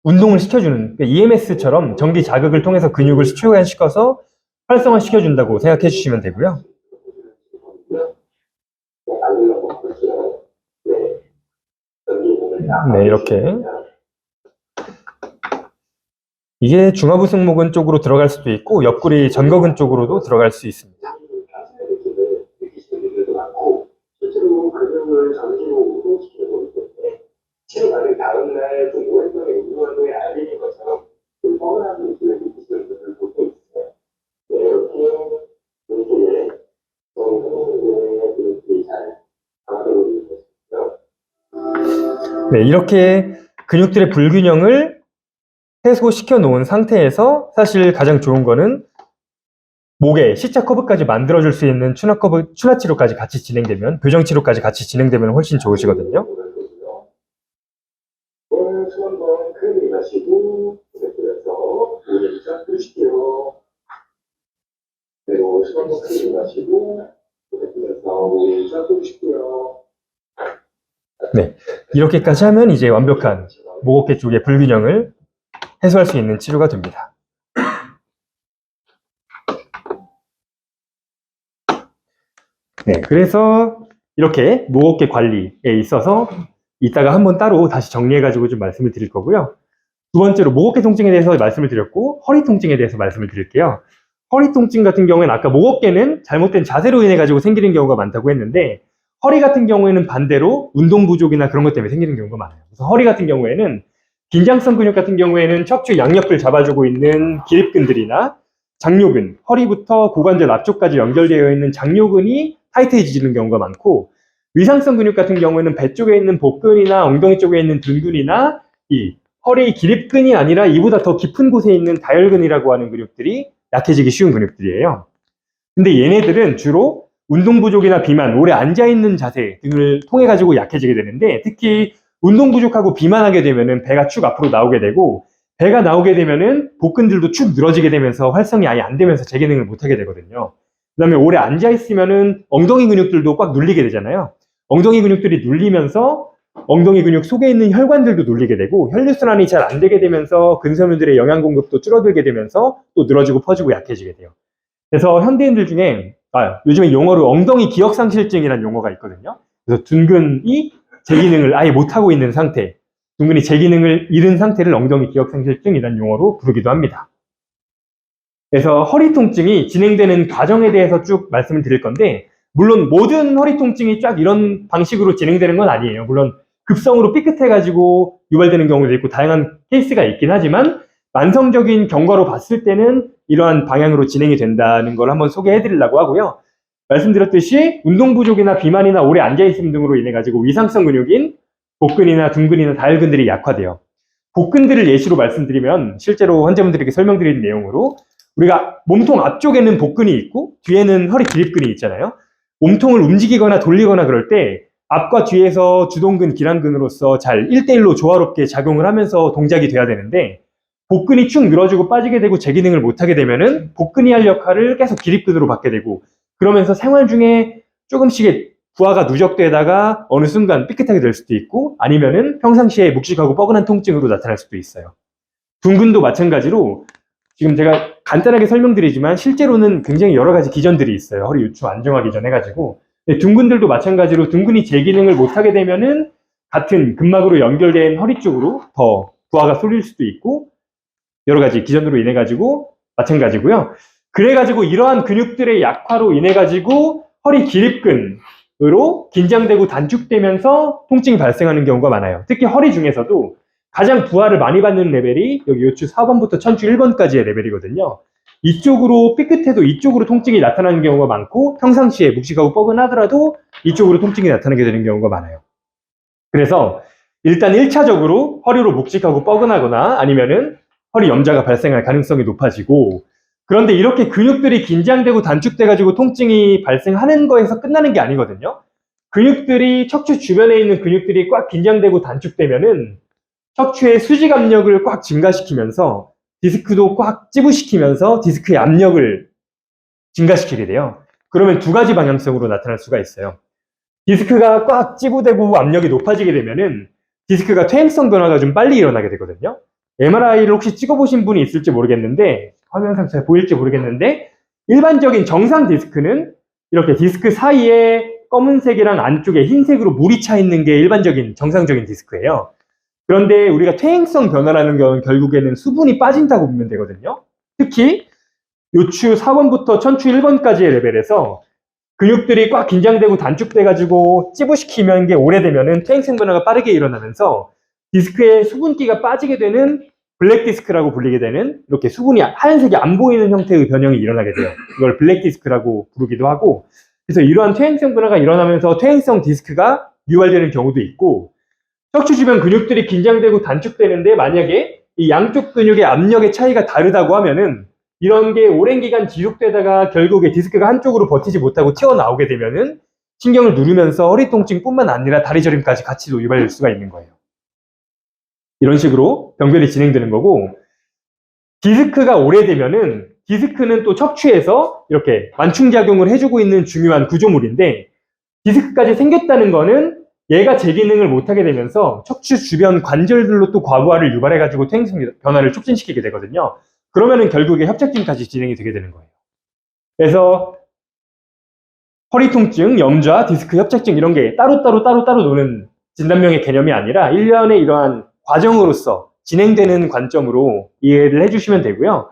Speaker 2: 운동을 시켜주는 그러니까 EMS처럼 전기 자극을 통해서 근육을 수축시켜서 활성화시켜준다고 생각해 주시면 되고요. 네, 이렇게 이게 중화부 승모근 쪽으로 들어갈 수도 있고 옆구리 전거근 쪽으로도 들어갈 수 있습니다.
Speaker 3: 실제로 근육을 전기로 운동시키는 거기 때문에 치료받은 다음날 그 오랫동안 운동활동에 알리는 것처럼 그 뻐근한 느낌을 느끼시는 분을 볼 수 있어요. 네, 이렇게 이렇게 운동에 근육들이 잘 강화되고 있는 것이고요.
Speaker 2: 네, 이렇게 근육들의 불균형을 해소시켜 놓은 상태에서 사실 가장 좋은 거는 목에 C자 커브까지 만들어줄 수 있는 추나 치료까지 같이 진행되면, 교정 치료까지 같이 진행되면 훨씬 좋으시거든요.
Speaker 3: 숨 한번 크게 내마시고 내쉬면서 몸을 쫙 펴주시고요. 그리고 숨 한번 크게 내마시고 내쉬면서 몸을 쫙 펴주시고요.
Speaker 2: 네, 이렇게까지 하면 이제 완벽한 목 어깨 쪽의 불균형을 해소할 수 있는 치료가 됩니다. 네, 그래서 이렇게 목 어깨 관리에 있어서 이따가 한번 따로 다시 정리해가지고 좀 말씀을 드릴 거고요. 두 번째로 목 어깨 통증에 대해서 말씀을 드렸고 허리 통증에 대해서 말씀을 드릴게요. 허리 통증 같은 경우에는 아까 목 어깨는 잘못된 자세로 인해 가지고 생기는 경우가 많다고 했는데 허리 같은 경우에는 반대로 운동 부족이나 그런 것 때문에 생기는 경우가 많아요. 그래서 허리 같은 경우에는 긴장성 근육 같은 경우에는 척추 양옆을 잡아주고 있는 기립근들이나 장요근, 허리부터 고관절 앞쪽까지 연결되어 있는 장요근이 타이트해지는 경우가 많고 위상성 근육 같은 경우에는 배 쪽에 있는 복근이나 엉덩이 쪽에 있는 등근이나 이 허리 기립근이 아니라 이보다 더 깊은 곳에 있는 다혈근이라고 하는 근육들이 약해지기 쉬운 근육들이에요. 근데 얘네들은 주로 운동 부족이나 비만, 오래 앉아있는 자세 등을 통해 가지고 약해지게 되는데 특히 운동 부족하고 비만하게 되면은 배가 축 앞으로 나오게 되고 배가 나오게 되면은 복근들도 축 늘어지게 되면서 활성이 아예 안 되면서 재기능을 못하게 되거든요. 그 다음에 오래 앉아있으면은 엉덩이 근육들도 꽉 눌리게 되잖아요. 엉덩이 근육들이 눌리면서 엉덩이 근육 속에 있는 혈관들도 눌리게 되고 혈류순환이 잘 안 되게 되면서 근섬유들의 영양 공급도 줄어들게 되면서 또 늘어지고 퍼지고 약해지게 돼요. 그래서 현대인들 중에 요즘에 용어로 엉덩이 기억상실증이라는 용어가 있거든요. 그래서 둔근이 제 기능을 아예 못하고 있는 상태, 둔근이 제 기능을 잃은 상태를 엉덩이 기억상실증이라는 용어로 부르기도 합니다. 그래서 허리 통증이 진행되는 과정에 대해서 쭉 말씀을 드릴 건데 물론 모든 허리 통증이 쫙 이런 방식으로 진행되는 건 아니에요. 물론 급성으로 삐끗해가지고 유발되는 경우도 있고 다양한 케이스가 있긴 하지만 만성적인 경과로 봤을 때는 이러한 방향으로 진행이 된다는 걸 한번 소개해 드리려고 하고요. 말씀드렸듯이 운동 부족이나 비만이나 오래 앉아있음 등으로 인해 가지고 위상성 근육인 복근이나 둔근이나 다혈근들이 약화돼요. 복근들을 예시로 말씀드리면 실제로 환자분들에게 설명드린 내용으로 우리가 몸통 앞쪽에는 복근이 있고 뒤에는 허리 기립근이 있잖아요. 몸통을 움직이거나 돌리거나 그럴 때 앞과 뒤에서 주동근, 기랑근으로서 잘 1대1로 조화롭게 작용을 하면서 동작이 돼야 되는데 복근이 축 늘어지고 빠지게 되고 제 기능을 못하게 되면은 복근이 할 역할을 계속 기립근으로 받게 되고 그러면서 생활 중에 조금씩의 부하가 누적되다가 어느 순간 삐끗하게 될 수도 있고 아니면은 평상시에 묵직하고 뻐근한 통증으로 나타날 수도 있어요. 둔근도 마찬가지로 지금 제가 간단하게 설명드리지만 실제로는 굉장히 여러 가지 기전들이 있어요. 허리 유추 안정화 기전 해가지고. 둔근들도 마찬가지로 둔근이 제 기능을 못하게 되면은 같은 근막으로 연결된 허리 쪽으로 더 부하가 쏠릴 수도 있고 여러 가지 기전으로 인해 가지고 마찬가지고요. 그래 가지고 이러한 근육들의 약화로 인해 가지고 허리 기립근으로 긴장되고 단축되면서 통증이 발생하는 경우가 많아요. 특히 허리 중에서도 가장 부하를 많이 받는 레벨이 여기 요추 4번부터 천추 1번까지의 레벨이거든요. 이쪽으로 삐끗해도 이쪽으로 통증이 나타나는 경우가 많고 평상시에 묵직하고 뻐근하더라도 이쪽으로 통증이 나타나게 되는 경우가 많아요. 그래서 일단 1차적으로 허리로 묵직하고 뻐근하거나 아니면은 허리 염좌가 발생할 가능성이 높아지고 그런데 이렇게 근육들이 긴장되고 단축돼가지고 통증이 발생하는 거에서 끝나는 게 아니거든요. 근육들이 척추 주변에 있는 근육들이 꽉 긴장되고 단축되면은 척추의 수직 압력을 꽉 증가시키면서 디스크도 꽉 찌부시키면서 디스크의 압력을 증가시키게 돼요. 그러면 두 가지 방향성으로 나타날 수가 있어요. 디스크가 꽉 찌부되고 압력이 높아지게 되면은 디스크가 퇴행성 변화가 좀 빨리 일어나게 되거든요. MRI를 혹시 찍어보신 분이 있을지 모르겠는데, 화면상 잘 보일지 모르겠는데, 일반적인 정상 디스크는 이렇게 디스크 사이에 검은색이랑 안쪽에 흰색으로 물이 차 있는 게 일반적인 정상적인 디스크예요. 그런데 우리가 퇴행성 변화라는 건 결국에는 수분이 빠진다고 보면 되거든요. 특히 요추 4번부터 천추 1번까지의 레벨에서 근육들이 꽉 긴장되고 단축돼가지고 찌부시키면 게 오래되면은 퇴행성 변화가 빠르게 일어나면서 디스크에 수분기가 빠지게 되는 블랙 디스크라고 불리게 되는 이렇게 수분이 하얀색이 안 보이는 형태의 변형이 일어나게 돼요. 이걸 블랙 디스크라고 부르기도 하고, 그래서 이러한 퇴행성 변화가 일어나면서 퇴행성 디스크가 유발되는 경우도 있고, 척추 주변 근육들이 긴장되고 단축되는데 만약에 이 양쪽 근육의 압력의 차이가 다르다고 하면은 이런 게 오랜 기간 지속되다가 결국에 디스크가 한쪽으로 버티지 못하고 튀어나오게 되면은 신경을 누르면서 허리 통증뿐만 아니라 다리 저림까지 같이 유발될 수가 있는 거예요. 이런 식으로 병변이 진행되는 거고, 디스크가 오래되면은 디스크는 또 척추에서 이렇게 완충작용을 해주고 있는 중요한 구조물인데, 디스크까지 생겼다는 거는 얘가 제 기능을 못하게 되면서 척추 주변 관절들로 또 과부하를 유발해가지고 퇴행성 변화를 촉진시키게 되거든요. 그러면은 결국에 협착증까지 진행이 되게 되는 거예요. 그래서 허리 통증, 염좌, 디스크 협착증 이런 게 따로따로 노는 진단명의 개념이 아니라 일련의 이러한 과정으로서 진행되는 관점으로 이해를 해주시면 되고요.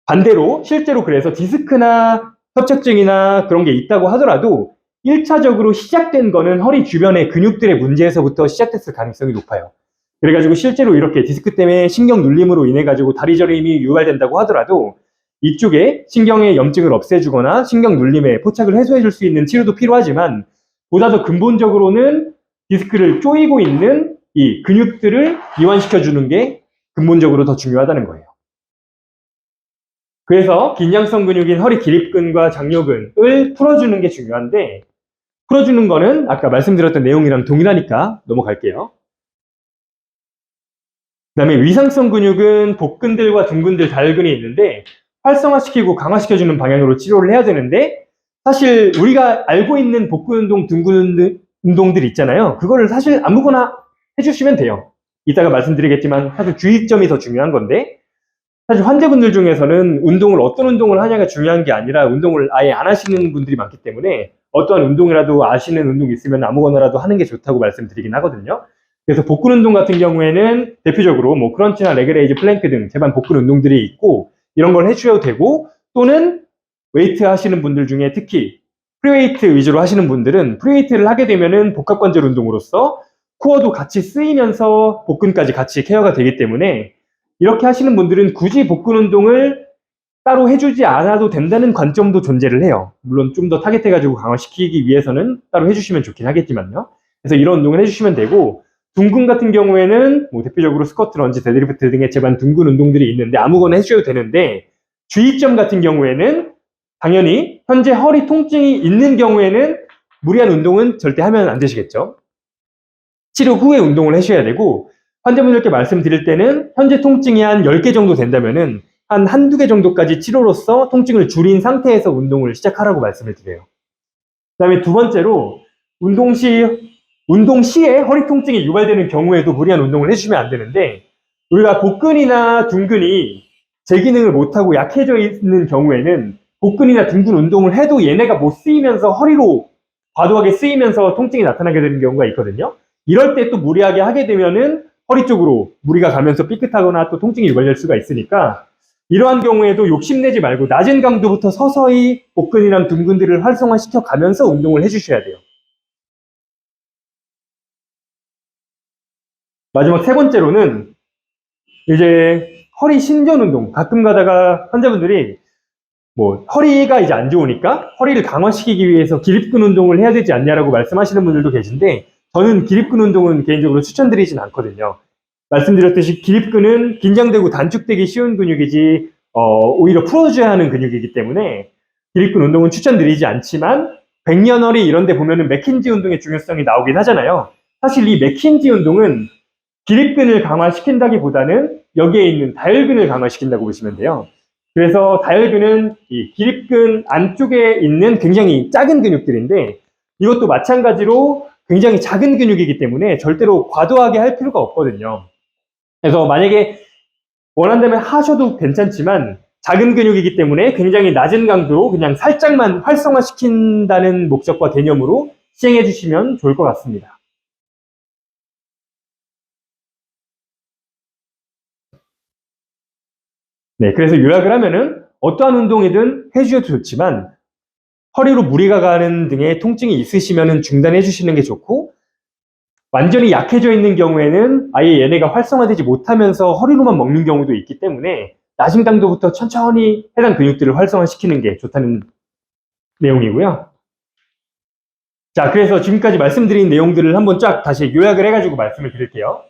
Speaker 2: 반대로 실제로 그래서 디스크나 협착증이나 그런 게 있다고 하더라도 1차적으로 시작된 거는 허리 주변의 근육들의 문제에서부터 시작됐을 가능성이 높아요. 그래가지고 실제로 이렇게 디스크 때문에 신경 눌림으로 인해가지고 다리 저림이 유발된다고 하더라도 이쪽에 신경의 염증을 없애주거나 신경 눌림에 포착을 해소해줄 수 있는 치료도 필요하지만 보다 더 근본적으로는 디스크를 조이고 있는 이 근육들을 이완시켜주는 게 근본적으로 더 중요하다는 거예요. 그래서 긴장성 근육인 허리 기립근과 장요근을 풀어주는 게 중요한데, 풀어주는 거는 아까 말씀드렸던 내용이랑 동일하니까 넘어갈게요. 그 다음에 위상성 근육은 복근들과 등근들 다혈근이 있는데 활성화시키고 강화시켜주는 방향으로 치료를 해야 되는데, 사실 우리가 알고 있는 복근 운동, 등근 운동들 있잖아요. 그거를 사실 아무거나 해주시면 돼요. 이따가 말씀드리겠지만 사실 주의점이 더 중요한 건데, 사실 환자분들 중에서는 운동을 어떤 운동을 하냐가 중요한 게 아니라 운동을 아예 안 하시는 분들이 많기 때문에 어떠한 운동이라도 아시는 운동 있으면 아무거나라도 하는 게 좋다고 말씀드리긴 하거든요. 그래서 복근 운동 같은 경우에는 대표적으로 뭐 크런치나 레그레이즈, 플랭크 등 제반 복근 운동들이 있고 이런 걸 해주셔도 되고, 또는 웨이트 하시는 분들 중에 특히 프리웨이트 위주로 하시는 분들은 프리웨이트를 하게 되면은 복합관절 운동으로서 코어도 같이 쓰이면서 복근까지 같이 케어가 되기 때문에 이렇게 하시는 분들은 굳이 복근 운동을 따로 해주지 않아도 된다는 관점도 존재를 해요. 물론 좀 더 타겟해가지고 강화시키기 위해서는 따로 해주시면 좋긴 하겠지만요. 그래서 이런 운동을 해주시면 되고, 둥근 같은 경우에는 뭐 대표적으로 스쿼트, 런지, 데드리프트 등의 제반 둥근 운동들이 있는데 아무거나 해주셔도 되는데, 주의점 같은 경우에는 당연히 현재 허리 통증이 있는 경우에는 무리한 운동은 절대 하면 안 되시겠죠. 치료 후에 운동을 하셔야 되고, 환자분들께 말씀드릴 때는 현재 통증이 한 10개 정도 된다면은 한 한두 개 정도까지 치료로서 통증을 줄인 상태에서 운동을 시작하라고 말씀을 드려요. 그 다음에 두 번째로 운동 시에 허리 통증이 유발되는 경우에도 무리한 운동을 해주시면 안 되는데, 우리가 복근이나 둔근이 제 기능을 못하고 약해져 있는 경우에는 복근이나 둔근 운동을 해도 얘네가 못 쓰이면서 허리로 과도하게 쓰이면서 통증이 나타나게 되는 경우가 있거든요. 이럴 때 또 무리하게 하게 되면은 허리 쪽으로 무리가 가면서 삐끗하거나 또 통증이 유발될 수가 있으니까, 이러한 경우에도 욕심내지 말고 낮은 강도부터 서서히 복근이랑 둔근들을 활성화시켜 가면서 운동을 해주셔야 돼요. 마지막 세 번째로는 이제 허리 신전 운동. 가끔 가다가 환자분들이 뭐 허리가 이제 안 좋으니까 허리를 강화시키기 위해서 기립근 운동을 해야 되지 않냐라고 말씀하시는 분들도 계신데, 저는 기립근 운동은 개인적으로 추천드리진 않거든요. 말씀드렸듯이 기립근은 긴장되고 단축되기 쉬운 근육이지 오히려 풀어줘야 하는 근육이기 때문에 기립근 운동은 추천드리지 않지만, 백년허리 이런 데 보면은 맥킨지 운동의 중요성이 나오긴 하잖아요. 사실 이 맥킨지 운동은 기립근을 강화시킨다기보다는 여기에 있는 다혈근을 강화시킨다고 보시면 돼요. 그래서 다혈근은 이 기립근 안쪽에 있는 굉장히 작은 근육들인데, 이것도 마찬가지로 굉장히 작은 근육이기 때문에 절대로 과도하게 할 필요가 없거든요. 그래서 만약에 원한다면 하셔도 괜찮지만 작은 근육이기 때문에 굉장히 낮은 강도로 그냥 살짝만 활성화시킨다는 목적과 개념으로 시행해 주시면 좋을 것 같습니다. 네, 그래서 요약을 하면은 어떠한 운동이든 해주셔도 좋지만 허리로 무리가 가는 등의 통증이 있으시면 중단해 주시는 게 좋고, 완전히 약해져 있는 경우에는 아예 얘네가 활성화되지 못하면서 허리로만 먹는 경우도 있기 때문에 낮은 강도부터 천천히 해당 근육들을 활성화시키는 게 좋다는 내용이고요. 자, 그래서 지금까지 말씀드린 내용들을 한번 쫙 다시 요약을 해가지고 말씀을 드릴게요.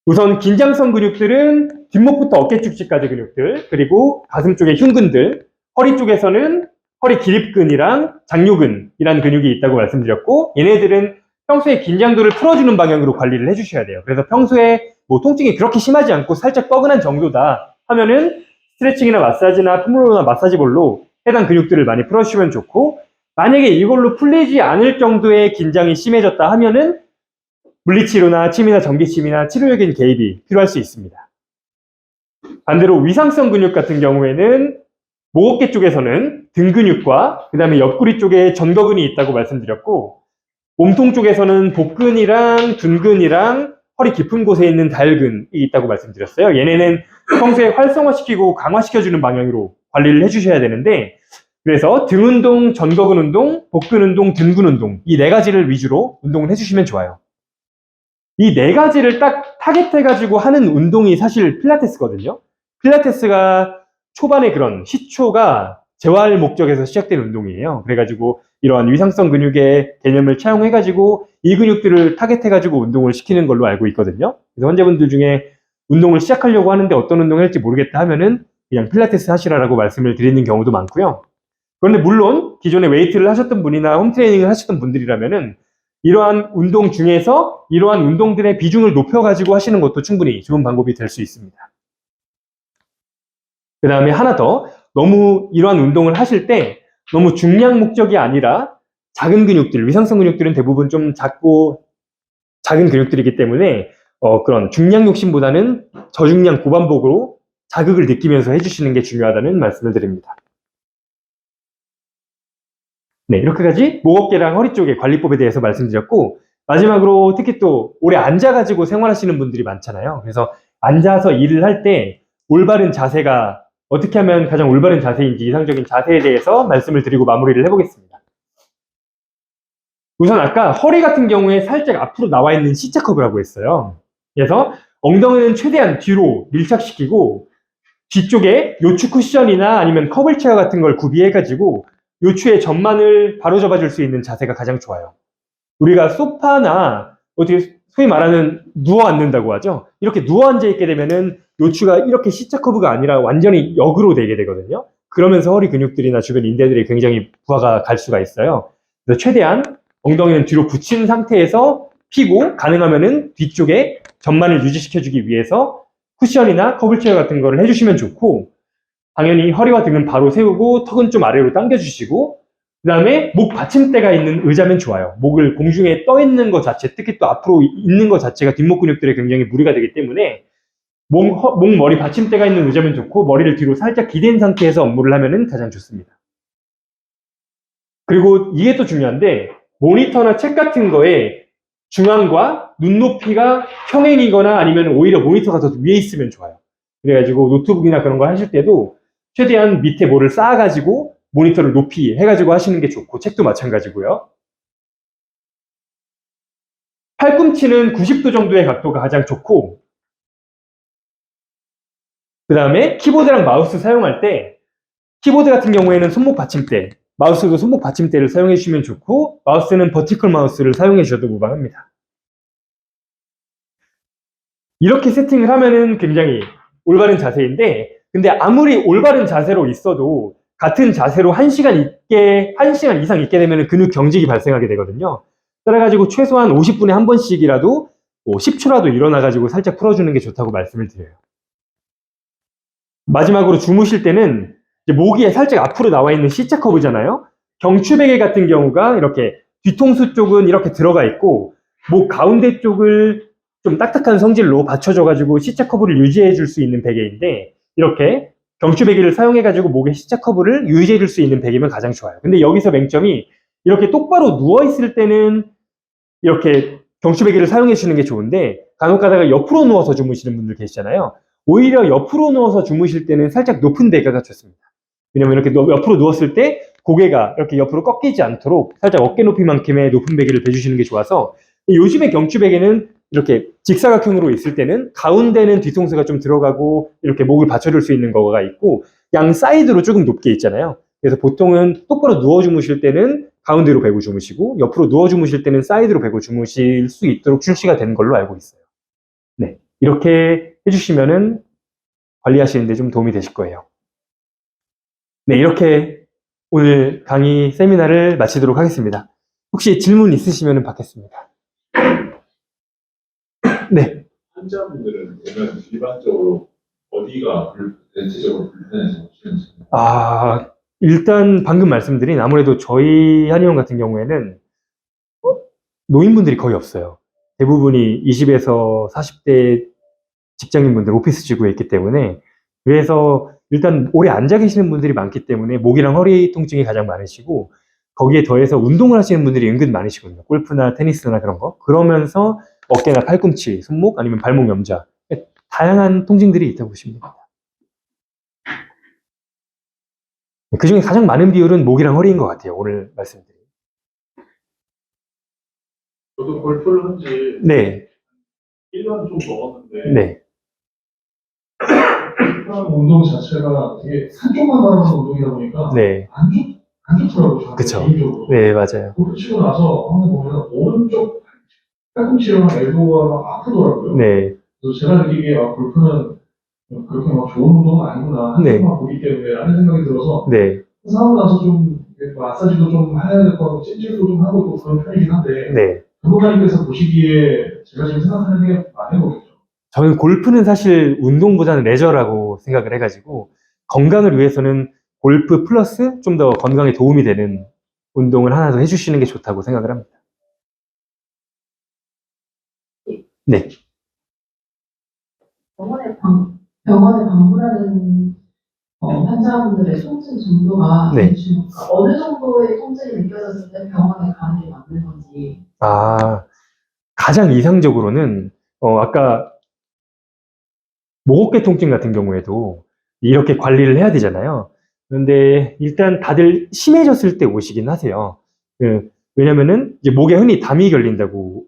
Speaker 2: 우선 긴장성 근육들은 뒷목부터 어깨 축지까지 근육들, 그리고 가슴 쪽의 흉근들, 허리 쪽에서는 허리 기립근이랑 장요근이라는 근육이 있다고 말씀드렸고, 얘네들은 평소에 긴장도를 풀어주는 방향으로 관리를 해주셔야 돼요. 그래서 평소에 뭐 통증이 그렇게 심하지 않고 살짝 뻐근한 정도다 하면은 스트레칭이나 마사지나 폼롤러나 마사지볼로 해당 근육들을 많이 풀어주시면 좋고, 만약에 이걸로 풀리지 않을 정도의 긴장이 심해졌다 하면은 물리치료나 침이나 전기침이나 치료적인 개입이 필요할 수 있습니다. 반대로 위상성 근육 같은 경우에는 목 어깨 쪽에서는 등 근육과 그 다음에 옆구리 쪽에 전거근이 있다고 말씀드렸고, 몸통 쪽에서는 복근이랑 둔근이랑 허리 깊은 곳에 있는 다혈근이 있다고 말씀드렸어요. 얘네는 평소에 활성화시키고 강화시켜주는 방향으로 관리를 해주셔야 되는데, 그래서 등 운동, 전거근 운동, 복근 운동, 등근 운동 이 네 가지를 위주로 운동을 해주시면 좋아요. 이 네 가지를 딱 타겟해가지고 하는 운동이 사실 필라테스거든요. 필라테스가 초반에 그런 시초가 재활 목적에서 시작된 운동이에요. 그래가지고 이러한 위상성 근육의 개념을 차용해가지고 이 근육들을 타겟해가지고 운동을 시키는 걸로 알고 있거든요. 그래서 환자분들 중에 운동을 시작하려고 하는데 어떤 운동을 할지 모르겠다 하면은 그냥 필라테스 하시라고 말씀을 드리는 경우도 많고요. 그런데 물론 기존에 웨이트를 하셨던 분이나 홈트레이닝을 하셨던 분들이라면은 이러한 운동 중에서 이러한 운동들의 비중을 높여가지고 하시는 것도 충분히 좋은 방법이 될 수 있습니다. 그 다음에 하나 더, 너무 이러한 운동을 하실 때 너무 중량 목적이 아니라 작은 근육들, 위상성 근육들은 대부분 좀 작고 작은 근육들이기 때문에 그런 중량 욕심보다는 저중량 고반복으로 자극을 느끼면서 해주시는 게 중요하다는 말씀을 드립니다. 네, 이렇게까지 목, 어깨랑 허리 쪽의 관리법에 대해서 말씀드렸고, 마지막으로 특히 또 오래 앉아가지고 생활하시는 분들이 많잖아요. 그래서 앉아서 일을 할 때 올바른 자세가 어떻게 하면 가장 올바른 자세인지 이상적인 자세에 대해서 말씀을 드리고 마무리를 해보겠습니다. 우선 아까 허리 같은 경우에 살짝 앞으로 나와 있는 C자 커브라고 했어요. 그래서 엉덩이는 최대한 뒤로 밀착시키고 뒤쪽에 요추 쿠션이나 아니면 커블 체어 같은 걸 구비해가지고 요추의 전만을 바로잡아 줄 수 있는 자세가 가장 좋아요. 우리가 소파나 어떻게 소위 말하는 누워 앉는다고 하죠. 이렇게 누워 앉아 있게 되면은 요추가 이렇게 C자 커브가 아니라 완전히 역으로 되게 되거든요. 그러면서 허리 근육들이나 주변 인대들이 굉장히 부하가 갈 수가 있어요. 그래서 최대한 엉덩이는 뒤로 붙인 상태에서 피고, 가능하면은 뒤쪽에 전만을 유지시켜주기 위해서 쿠션이나 커블 체어 같은 거를 해주시면 좋고, 당연히 허리와 등은 바로 세우고 턱은 좀 아래로 당겨주시고, 그 다음에 목 받침대가 있는 의자면 좋아요. 목을 공중에 떠 있는 것 자체, 특히 또 앞으로 있는 것 자체가 뒷목 근육들에 굉장히 무리가 되기 때문에 목, 머리 받침대가 있는 의자면 좋고, 머리를 뒤로 살짝 기댄 상태에서 업무를 하면 가장 좋습니다. 그리고 이게 또 중요한데, 모니터나 책 같은 거에 중앙과 눈높이가 평행이거나 아니면 오히려 모니터가 더 위에 있으면 좋아요. 그래가지고 노트북이나 그런 거 하실 때도 최대한 밑에 뭐를 쌓아가지고 모니터를 높이 해가지고 하시는 게 좋고, 책도 마찬가지고요. 팔꿈치는 90도 정도의 각도가 가장 좋고, 그 다음에 키보드랑 마우스 사용할 때 키보드 같은 경우에는 손목 받침대, 마우스도 손목 받침대를 사용해 주시면 좋고, 마우스는 버티컬 마우스를 사용해 주셔도 무방합니다. 이렇게 세팅을 하면은 굉장히 올바른 자세인데, 근데 아무리 올바른 자세로 있어도 같은 자세로 1시간 이상 있게 되면 근육 경직이 발생하게 되거든요. 그래가지고 최소한 50분에 한 번씩이라도 10초라도 일어나가지고 살짝 풀어주는 게 좋다고 말씀을 드려요. 마지막으로 주무실 때는 이제 목이 살짝 앞으로 나와 있는 C자 커브잖아요. 경추베개 같은 경우가 이렇게 뒤통수 쪽은 이렇게 들어가 있고 목 가운데 쪽을 좀 딱딱한 성질로 받쳐줘가지고 C자 커브를 유지해 줄 수 있는 베개인데 이렇게 경추베개를 사용해가지고 목의 C자 커브를 유지해 줄 수 있는 베개면 가장 좋아요. 근데 여기서 맹점이 이렇게 똑바로 누워있을 때는 이렇게 경추베개를 사용해 주는 게 좋은데 간혹 가다가 옆으로 누워서 주무시는 분들 계시잖아요. 오히려 옆으로 누워서 주무실 때는 살짝 높은 베개가 좋습니다. 왜냐면 이렇게 옆으로 누웠을 때 고개가 이렇게 옆으로 꺾이지 않도록 살짝 어깨 높이만큼의 높은 베개를 베주시는 게 좋아서 요즘에 경추베개는 이렇게 직사각형으로 있을 때는 가운데는 뒤통수가 좀 들어가고 이렇게 목을 받쳐줄 수 있는 거가 있고 양 사이드로 조금 높게 있잖아요. 그래서 보통은 똑바로 누워 주무실 때는 가운데로 베고 주무시고 옆으로 누워 주무실 때는 사이드로 베고 주무실 수 있도록 출시가 된 걸로 알고 있어요. 네, 이렇게 해주시면은 관리하시는데 좀 도움이 되실 거예요. 네, 이렇게 오늘 강의 세미나를 마치도록 하겠습니다. 혹시 질문 있으시면 받겠습니다. 네.
Speaker 4: 환자분들은 보면 일반적으로 어디가 대체적으로 불편해서 오시는지.
Speaker 2: 일단 방금 말씀드린 아무래도 저희 한의원 같은 경우에는 노인분들이 거의 없어요. 대부분이 20에서 40대 직장인분들 오피스 지구에 있기 때문에 그래서 일단 오래 앉아 계시는 분들이 많기 때문에 목이랑 허리 통증이 가장 많으시고 거기에 더해서 운동을 하시는 분들이 은근 많으시거든요. 골프나 테니스나 그런 거. 그러면서 어깨나 팔꿈치, 손목 아니면 발목 염좌 다양한 통증들이 있다고 보시면 됩니다. 그 중에 가장 많은 비율은 목이랑 허리인 것 같아요. 오늘 말씀드린.
Speaker 4: 저도 골프를 한 지
Speaker 2: 네,
Speaker 4: 1년 좀 넘었는데
Speaker 2: 네,
Speaker 1: 운동 자체가 되게 한쪽만 바라보는 운동이다 보니까
Speaker 2: 네,
Speaker 1: 안 좋더라고요. 저는
Speaker 2: 그쵸.
Speaker 1: 개인적으로.
Speaker 2: 네, 맞아요.
Speaker 1: 골프 치고 나서 하는 거 보면 오른쪽 팔꿈치랑 엘보가 막 아프더라고요.
Speaker 2: 네,
Speaker 1: 그래서 제가 느끼기에 골프는 그렇게 막 좋은 운동은 아니구나.
Speaker 2: 네.
Speaker 1: 한쪽만 보기 때문에 라는 생각이 들어서
Speaker 2: 네,
Speaker 1: 하고 나서 좀 마사지도 좀 해야 될 것 같고 찜질도 좀 하고 있고 그런 편이긴 한데
Speaker 2: 네.
Speaker 1: 전문가님께서 보시기에 제가 지금 생각하는 게 맞는 거겠죠.
Speaker 2: 저는 골프는 사실 운동보다는 레저라고 생각을 해가지고 건강을 위해서는 골프 플러스 좀 더 건강에 도움이 되는 운동을 하나 더 해주시는 게 좋다고 생각을 합니다. 네.
Speaker 5: 병원에 방문하는 환자분들의 통증 정도가
Speaker 2: 네.
Speaker 5: 어느 정도의 통증이 느껴졌을 때 병원에 가는 게 맞는 건지.
Speaker 2: 가장 이상적으로는 아까 목 어깨 통증 같은 경우에도 이렇게 관리를 해야 되잖아요. 그런데 일단 다들 심해졌을 때 오시긴 하세요. 왜냐면은 이제 목에 흔히 담이 걸린다고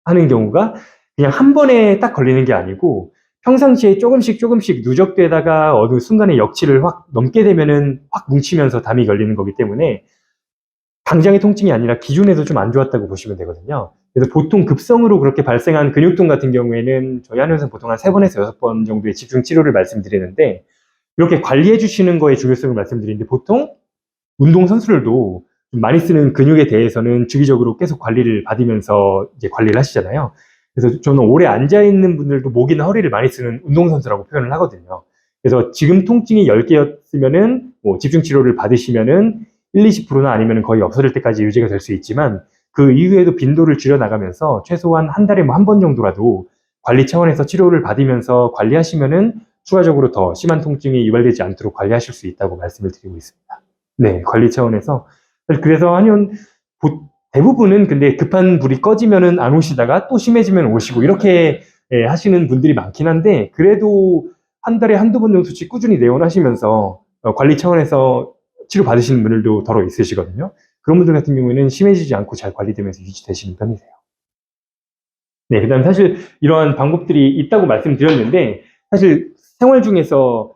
Speaker 2: 하는 경우가 그냥 한 번에 딱 걸리는 게 아니고 평상시에 조금씩 누적되다가 어느 순간에 역치를 확 넘게 되면은 확 뭉치면서 담이 걸리는 거기 때문에 당장의 통증이 아니라 기존에도 좀 안 좋았다고 보시면 되거든요. 그래서 보통 급성으로 그렇게 발생한 근육통 같은 경우에는 저희 한의원에서는 보통 한 3번에서 6번 정도의 집중 치료를 말씀드리는데 이렇게 관리해 주시는 거의 중요성을 말씀드리는데 보통 운동선수들도 많이 쓰는 근육에 대해서는 주기적으로 계속 관리를 받으면서 이제 관리를 하시잖아요. 그래서 저는 오래 앉아있는 분들도 목이나 허리를 많이 쓰는 운동선수라고 표현을 하거든요. 그래서 지금 통증이 10개였으면은 뭐 집중치료를 받으시면은 20%나 아니면 거의 없어질 때까지 유지가 될 수 있지만 그 이후에도 빈도를 줄여나가면서 최소한 한 달에 뭐 한 번 정도라도 관리 차원에서 치료를 받으면서 관리하시면은 추가적으로 더 심한 통증이 유발되지 않도록 관리하실 수 있다고 말씀을 드리고 있습니다. 네, 관리 차원에서. 그래서 한의원 대부분은 근데 급한 불이 꺼지면은 안 오시다가 또 심해지면 오시고 이렇게 하시는 분들이 많긴 한데 그래도 한 달에 한두 번 정도씩 꾸준히 내원하시면서 관리 차원에서 치료 받으시는 분들도 더러 있으시거든요. 그런 분들 같은 경우에는 심해지지 않고 잘 관리되면서 유지되시는 편이세요. 네, 그 다음 사실 이러한 방법들이 있다고 말씀드렸는데 사실 생활 중에서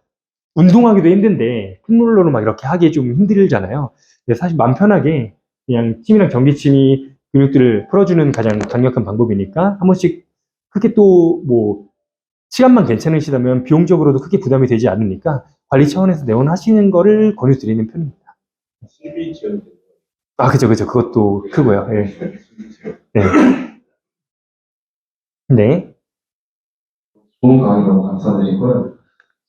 Speaker 2: 운동하기도 힘든데 콧물로는 막 이렇게 하기 좀 힘들잖아요. 근데 사실 마음 편하게 그냥 침이랑 전기침이 근육들을 풀어주는 가장 강력한 방법이니까 한 번씩 크게 또 뭐 시간만 괜찮으시다면 비용적으로도 크게 부담이 되지 않으니까 관리 차원에서 내원하시는 거를 권유드리는 편입니다.
Speaker 4: 수비 지원.
Speaker 2: 그죠. 그것도 크고요. 예. 네. 네.
Speaker 1: 좋은 강의 너무 감사드리고요.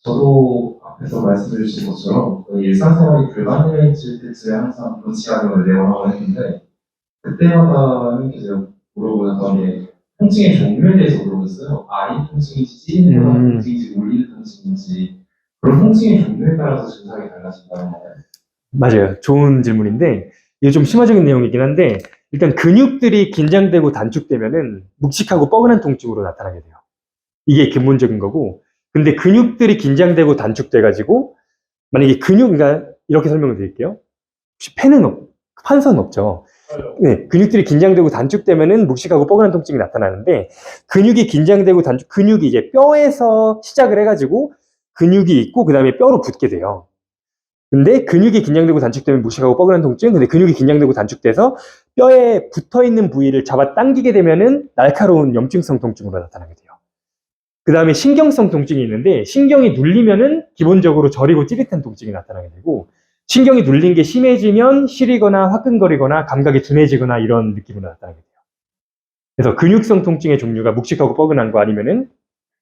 Speaker 1: 저도 앞에서 말씀해 주신 것처럼 일상생활이 불가능해질 때쯤에 항상 본치아니언을 내원하고 했는데 그때마다는 제가 물어보는 다음에 통증의 종류에 대해서 물어봤어요. 아린 통증인지 찌르는 통증인지 울리는 통증인지 그런 통증의 종류에 따라서 증상이 달라진다는 거예요.
Speaker 2: 맞아요. 좋은 질문인데, 이게 좀 심화적인 내용이긴 한데, 일단 근육들이 긴장되고 단축되면은 묵직하고 뻐근한 통증으로 나타나게 돼요. 이게 기본적인 거고, 근데 근육들이 긴장되고 단축돼가지고, 만약에 그러니까 이렇게 설명을 드릴게요. 혹시 판서는 없죠. 네, 근육들이 긴장되고 단축되면은 묵직하고 뻐근한 통증이 나타나는데, 근육이 긴장되고 근육이 이제 뼈에서 시작을 해가지고, 근육이 있고, 그 다음에 뼈로 붙게 돼요. 근데 근육이 긴장되고 단축되면 묵직하고 뻐근한 통증, 근데 근육이 긴장되고 단축돼서 뼈에 붙어 있는 부위를 잡아 당기게 되면은 날카로운 염증성 통증으로 나타나게 돼요. 그 다음에 신경성 통증이 있는데, 신경이 눌리면은 기본적으로 저리고 찌릿한 통증이 나타나게 되고, 신경이 눌린 게 심해지면 시리거나 화끈거리거나 감각이 둔해지거나 이런 느낌으로 나타나게 돼요. 그래서 근육성 통증의 종류가 묵직하고 뻐근한 거 아니면은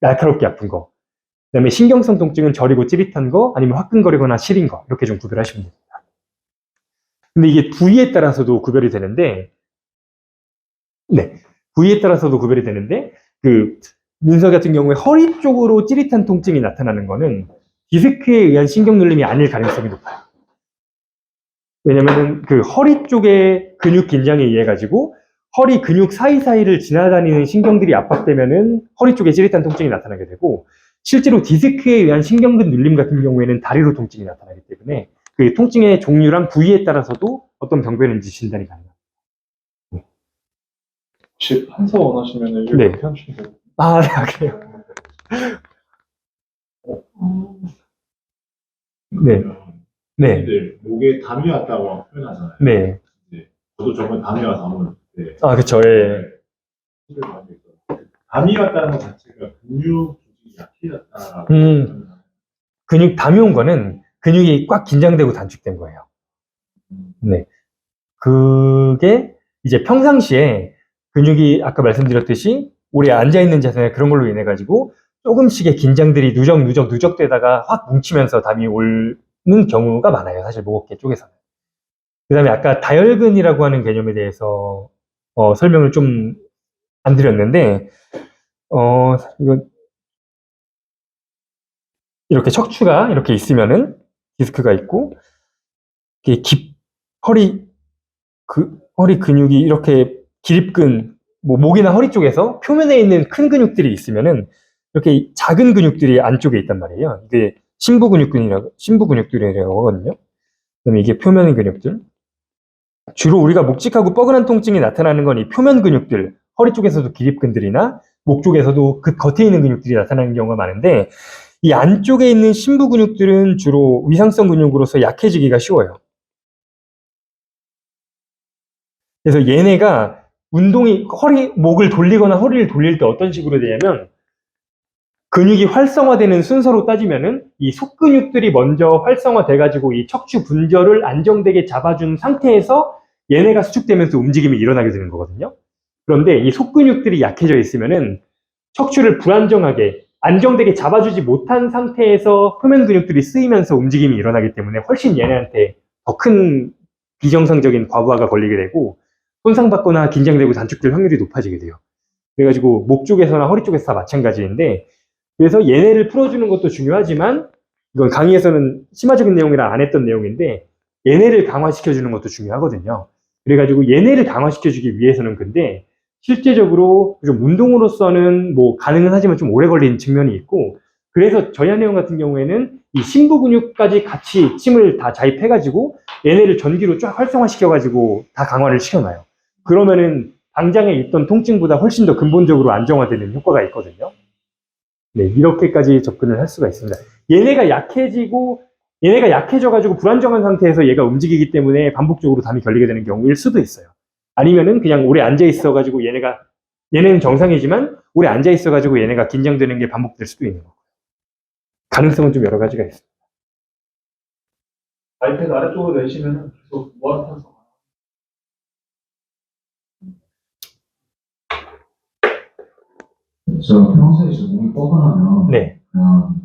Speaker 2: 날카롭게 아픈 거. 그다음에 신경성 통증은 저리고 찌릿한 거 아니면 화끈거리거나 시린 거 이렇게 좀 구별하시면 됩니다. 근데 이게 부위에 따라서도 구별이 되는데, 네, 부위에 따라서도 구별이 되는데 그 민서 같은 경우에 허리 쪽으로 찌릿한 통증이 나타나는 거는 디스크에 의한 신경 눌림이 아닐 가능성이 높아요. 왜냐면은 그 허리 쪽의 근육 긴장에 의해 가지고 허리 근육 사이사이를 지나다니는 신경들이 압박되면은 허리 쪽에 찌릿한 통증이 나타나게 되고, 실제로 디스크에 의한 신경근 눌림 같은 경우에는 다리로 통증이 나타나기 때문에 그 통증의 종류랑 부위에 따라서도 어떤 병변인지 진단이 가능합니다.
Speaker 4: 혹시 판서 원하시면 이렇게
Speaker 2: 네.
Speaker 4: 하시면 돼요.
Speaker 2: 아, 네, 그래요. 네. 네.
Speaker 4: 들 목에 담이 왔다고 표현하잖아요.
Speaker 2: 네.
Speaker 4: 저도 저번에 담이 와서 한번 그때
Speaker 2: 아, 그쵸. 예.
Speaker 4: 치료를 받고 있거든요. 담이 왔다는 것 자체가 근육 조직이 약해졌다라고
Speaker 2: 담이 온 거는 근육이 꽉 긴장되고 단축된 거예요. 네. 그게 이제 평상시에 근육이 아까 말씀드렸듯이 오래 앉아있는 자세나 그런 걸로 인해 가지고 조금씩의 긴장들이 누적되다가 확 뭉치면서 담이 오는 경우가 많아요. 사실 목어깨 쪽에서는. 그 다음에 아까 다혈근이라고 하는 개념에 대해서 설명을 좀 안 드렸는데, 이거 이렇게 척추가 이렇게 있으면은 디스크가 있고, 이게 허리 근육이 이렇게 기립근, 뭐 목이나 허리 쪽에서 표면에 있는 큰 근육들이 있으면은 이렇게 작은 근육들이 안쪽에 있단 말이에요. 이게 심부 근육들이라고 하거든요. 그다음에 이게 표면 근육들. 주로 우리가 묵직하고 뻐근한 통증이 나타나는 건 이 표면 근육들, 허리 쪽에서도 기립근들이나 목 쪽에서도 그 겉에 있는 근육들이 나타나는 경우가 많은데, 이 안쪽에 있는 심부 근육들은 주로 위상성 근육으로서 약해지기가 쉬워요. 그래서 얘네가 목을 돌리거나 허리를 돌릴 때 어떤 식으로 되냐면, 근육이 활성화되는 순서로 따지면은 이 속근육들이 먼저 활성화돼가지고 이 척추 분절을 안정되게 잡아준 상태에서 얘네가 수축되면서 움직임이 일어나게 되는 거거든요. 그런데 이 속근육들이 약해져 있으면은 척추를 불안정하게 안정되게 잡아주지 못한 상태에서 표면 근육들이 쓰이면서 움직임이 일어나기 때문에 훨씬 얘네한테 더 큰 비정상적인 과부하가 걸리게 되고 손상받거나 긴장되고 단축될 확률이 높아지게 돼요. 그래가지고 목 쪽에서나 허리 쪽에서 다 마찬가지인데, 그래서 얘네를 풀어주는 것도 중요하지만, 이건 강의에서는 심화적인 내용이라 안 했던 내용인데, 얘네를 강화시켜주는 것도 중요하거든요. 그래가지고 얘네를 강화시켜주기 위해서는 근데 실제적으로 좀 운동으로서는 뭐 가능은 하지만 좀 오래 걸리는 측면이 있고, 그래서 저희 한의원 같은 경우에는 이 심부 근육까지 같이 침을 다 자입해가지고 얘네를 전기로 쫙 활성화시켜가지고 다 강화를 시켜놔요. 그러면은 당장에 있던 통증보다 훨씬 더 근본적으로 안정화되는 효과가 있거든요. 네, 이렇게까지 접근을 할 수가 있습니다. 얘네가 약해져가지고 불안정한 상태에서 얘가 움직이기 때문에 반복적으로 담이 걸리게 되는 경우일 수도 있어요. 아니면은 그냥 오래 앉아있어가지고 얘네는 정상이지만 오래 앉아있어가지고 얘네가 긴장되는 게 반복될 수도 있는 거고. 가능성은 좀 여러 가지가 있습니다.
Speaker 4: 아이패드 아래쪽으로 내시면 계속 무한탄소.
Speaker 1: 저 평소에 좀 몸이 뻐근하면
Speaker 2: 네.
Speaker 1: 그냥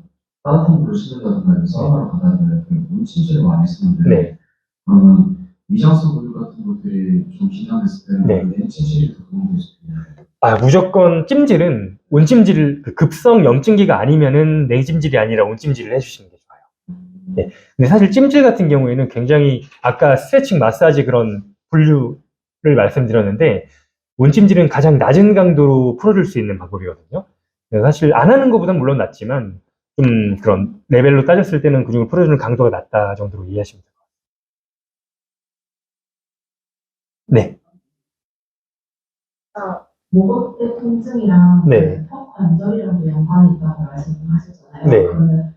Speaker 6: 따뜻한 물을 씻는다든가 사우나를 가다듬는 그런 문침질을 많이 쓰는데
Speaker 2: 네.
Speaker 6: 그러면 위장성 물류 같은 것들이 좀 긴장됐을 때는
Speaker 2: 네.
Speaker 6: 냉침질이 더 도움이 될 수 있나요?
Speaker 2: 무조건 찜질은 온찜질, 그 급성 염증기가 아니면은 냉찜질이 아니라 온찜질을 해주시는 게 좋아요. 네. 근데 사실 찜질 같은 경우에는 굉장히 아까 스트레칭 마사지 그런 분류를 말씀드렸는데 온찜질은 가장 낮은 강도로 풀어줄 수 있는 방법이거든요. 그래서 사실 안 하는 것보단 물론 낫지만 좀 그런 레벨로 따졌을 때는 근육을 풀어주는 강도가 낮다 정도로 이해하시면 돼요. 네.
Speaker 5: 목욕대 통증이랑
Speaker 2: 네.
Speaker 5: 턱 관절이랑도 연관이 있다고 말씀하셨잖아요.
Speaker 2: 네.
Speaker 5: 그러면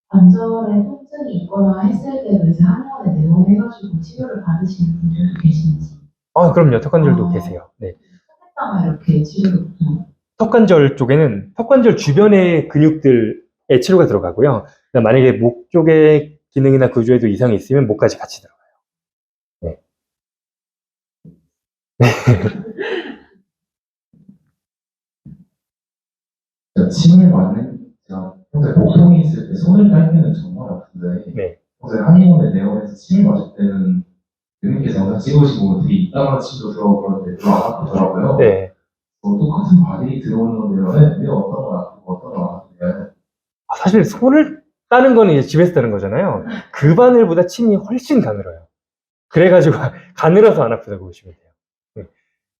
Speaker 5: 관절에 통증이 있거나 했을 때도 이제 한의원에 내원해가지고 치료를 받으시는 분들도 계시는지.
Speaker 2: 그럼요. 턱관절도 계세요. 네.
Speaker 5: 턱에다가 이렇게 치료를 보통.
Speaker 2: 턱관절 쪽에는 턱관절 주변의 근육들의 치료가 들어가고요. 그다음 만약에 목 쪽의 기능이나 구조에도 이상이 있으면 목까지 같이 들어가요. 네.
Speaker 6: 침을 맞는 제가 평소에 복통이 있을 때 손을 딸 때는 정말 아픈데
Speaker 2: 네.
Speaker 6: 평소에 한의원에 내원해서 침을 맞을 때는 누님께서 영상 찍으시고 되게 이따만 침도 들어오고 그러는데 별로 안 아프더라고요.
Speaker 2: 네.
Speaker 6: 똑같은 바디 들어오는 건데요. 왜 어떤 건 아프고 어떤 건 아픈데
Speaker 2: 사실 손을 따는 거는 이제 집에서 따는 거잖아요. 그 바늘보다 침이 훨씬 가늘어요. 그래가지고 가늘어서 안 아프다고 보시면 돼요. 네.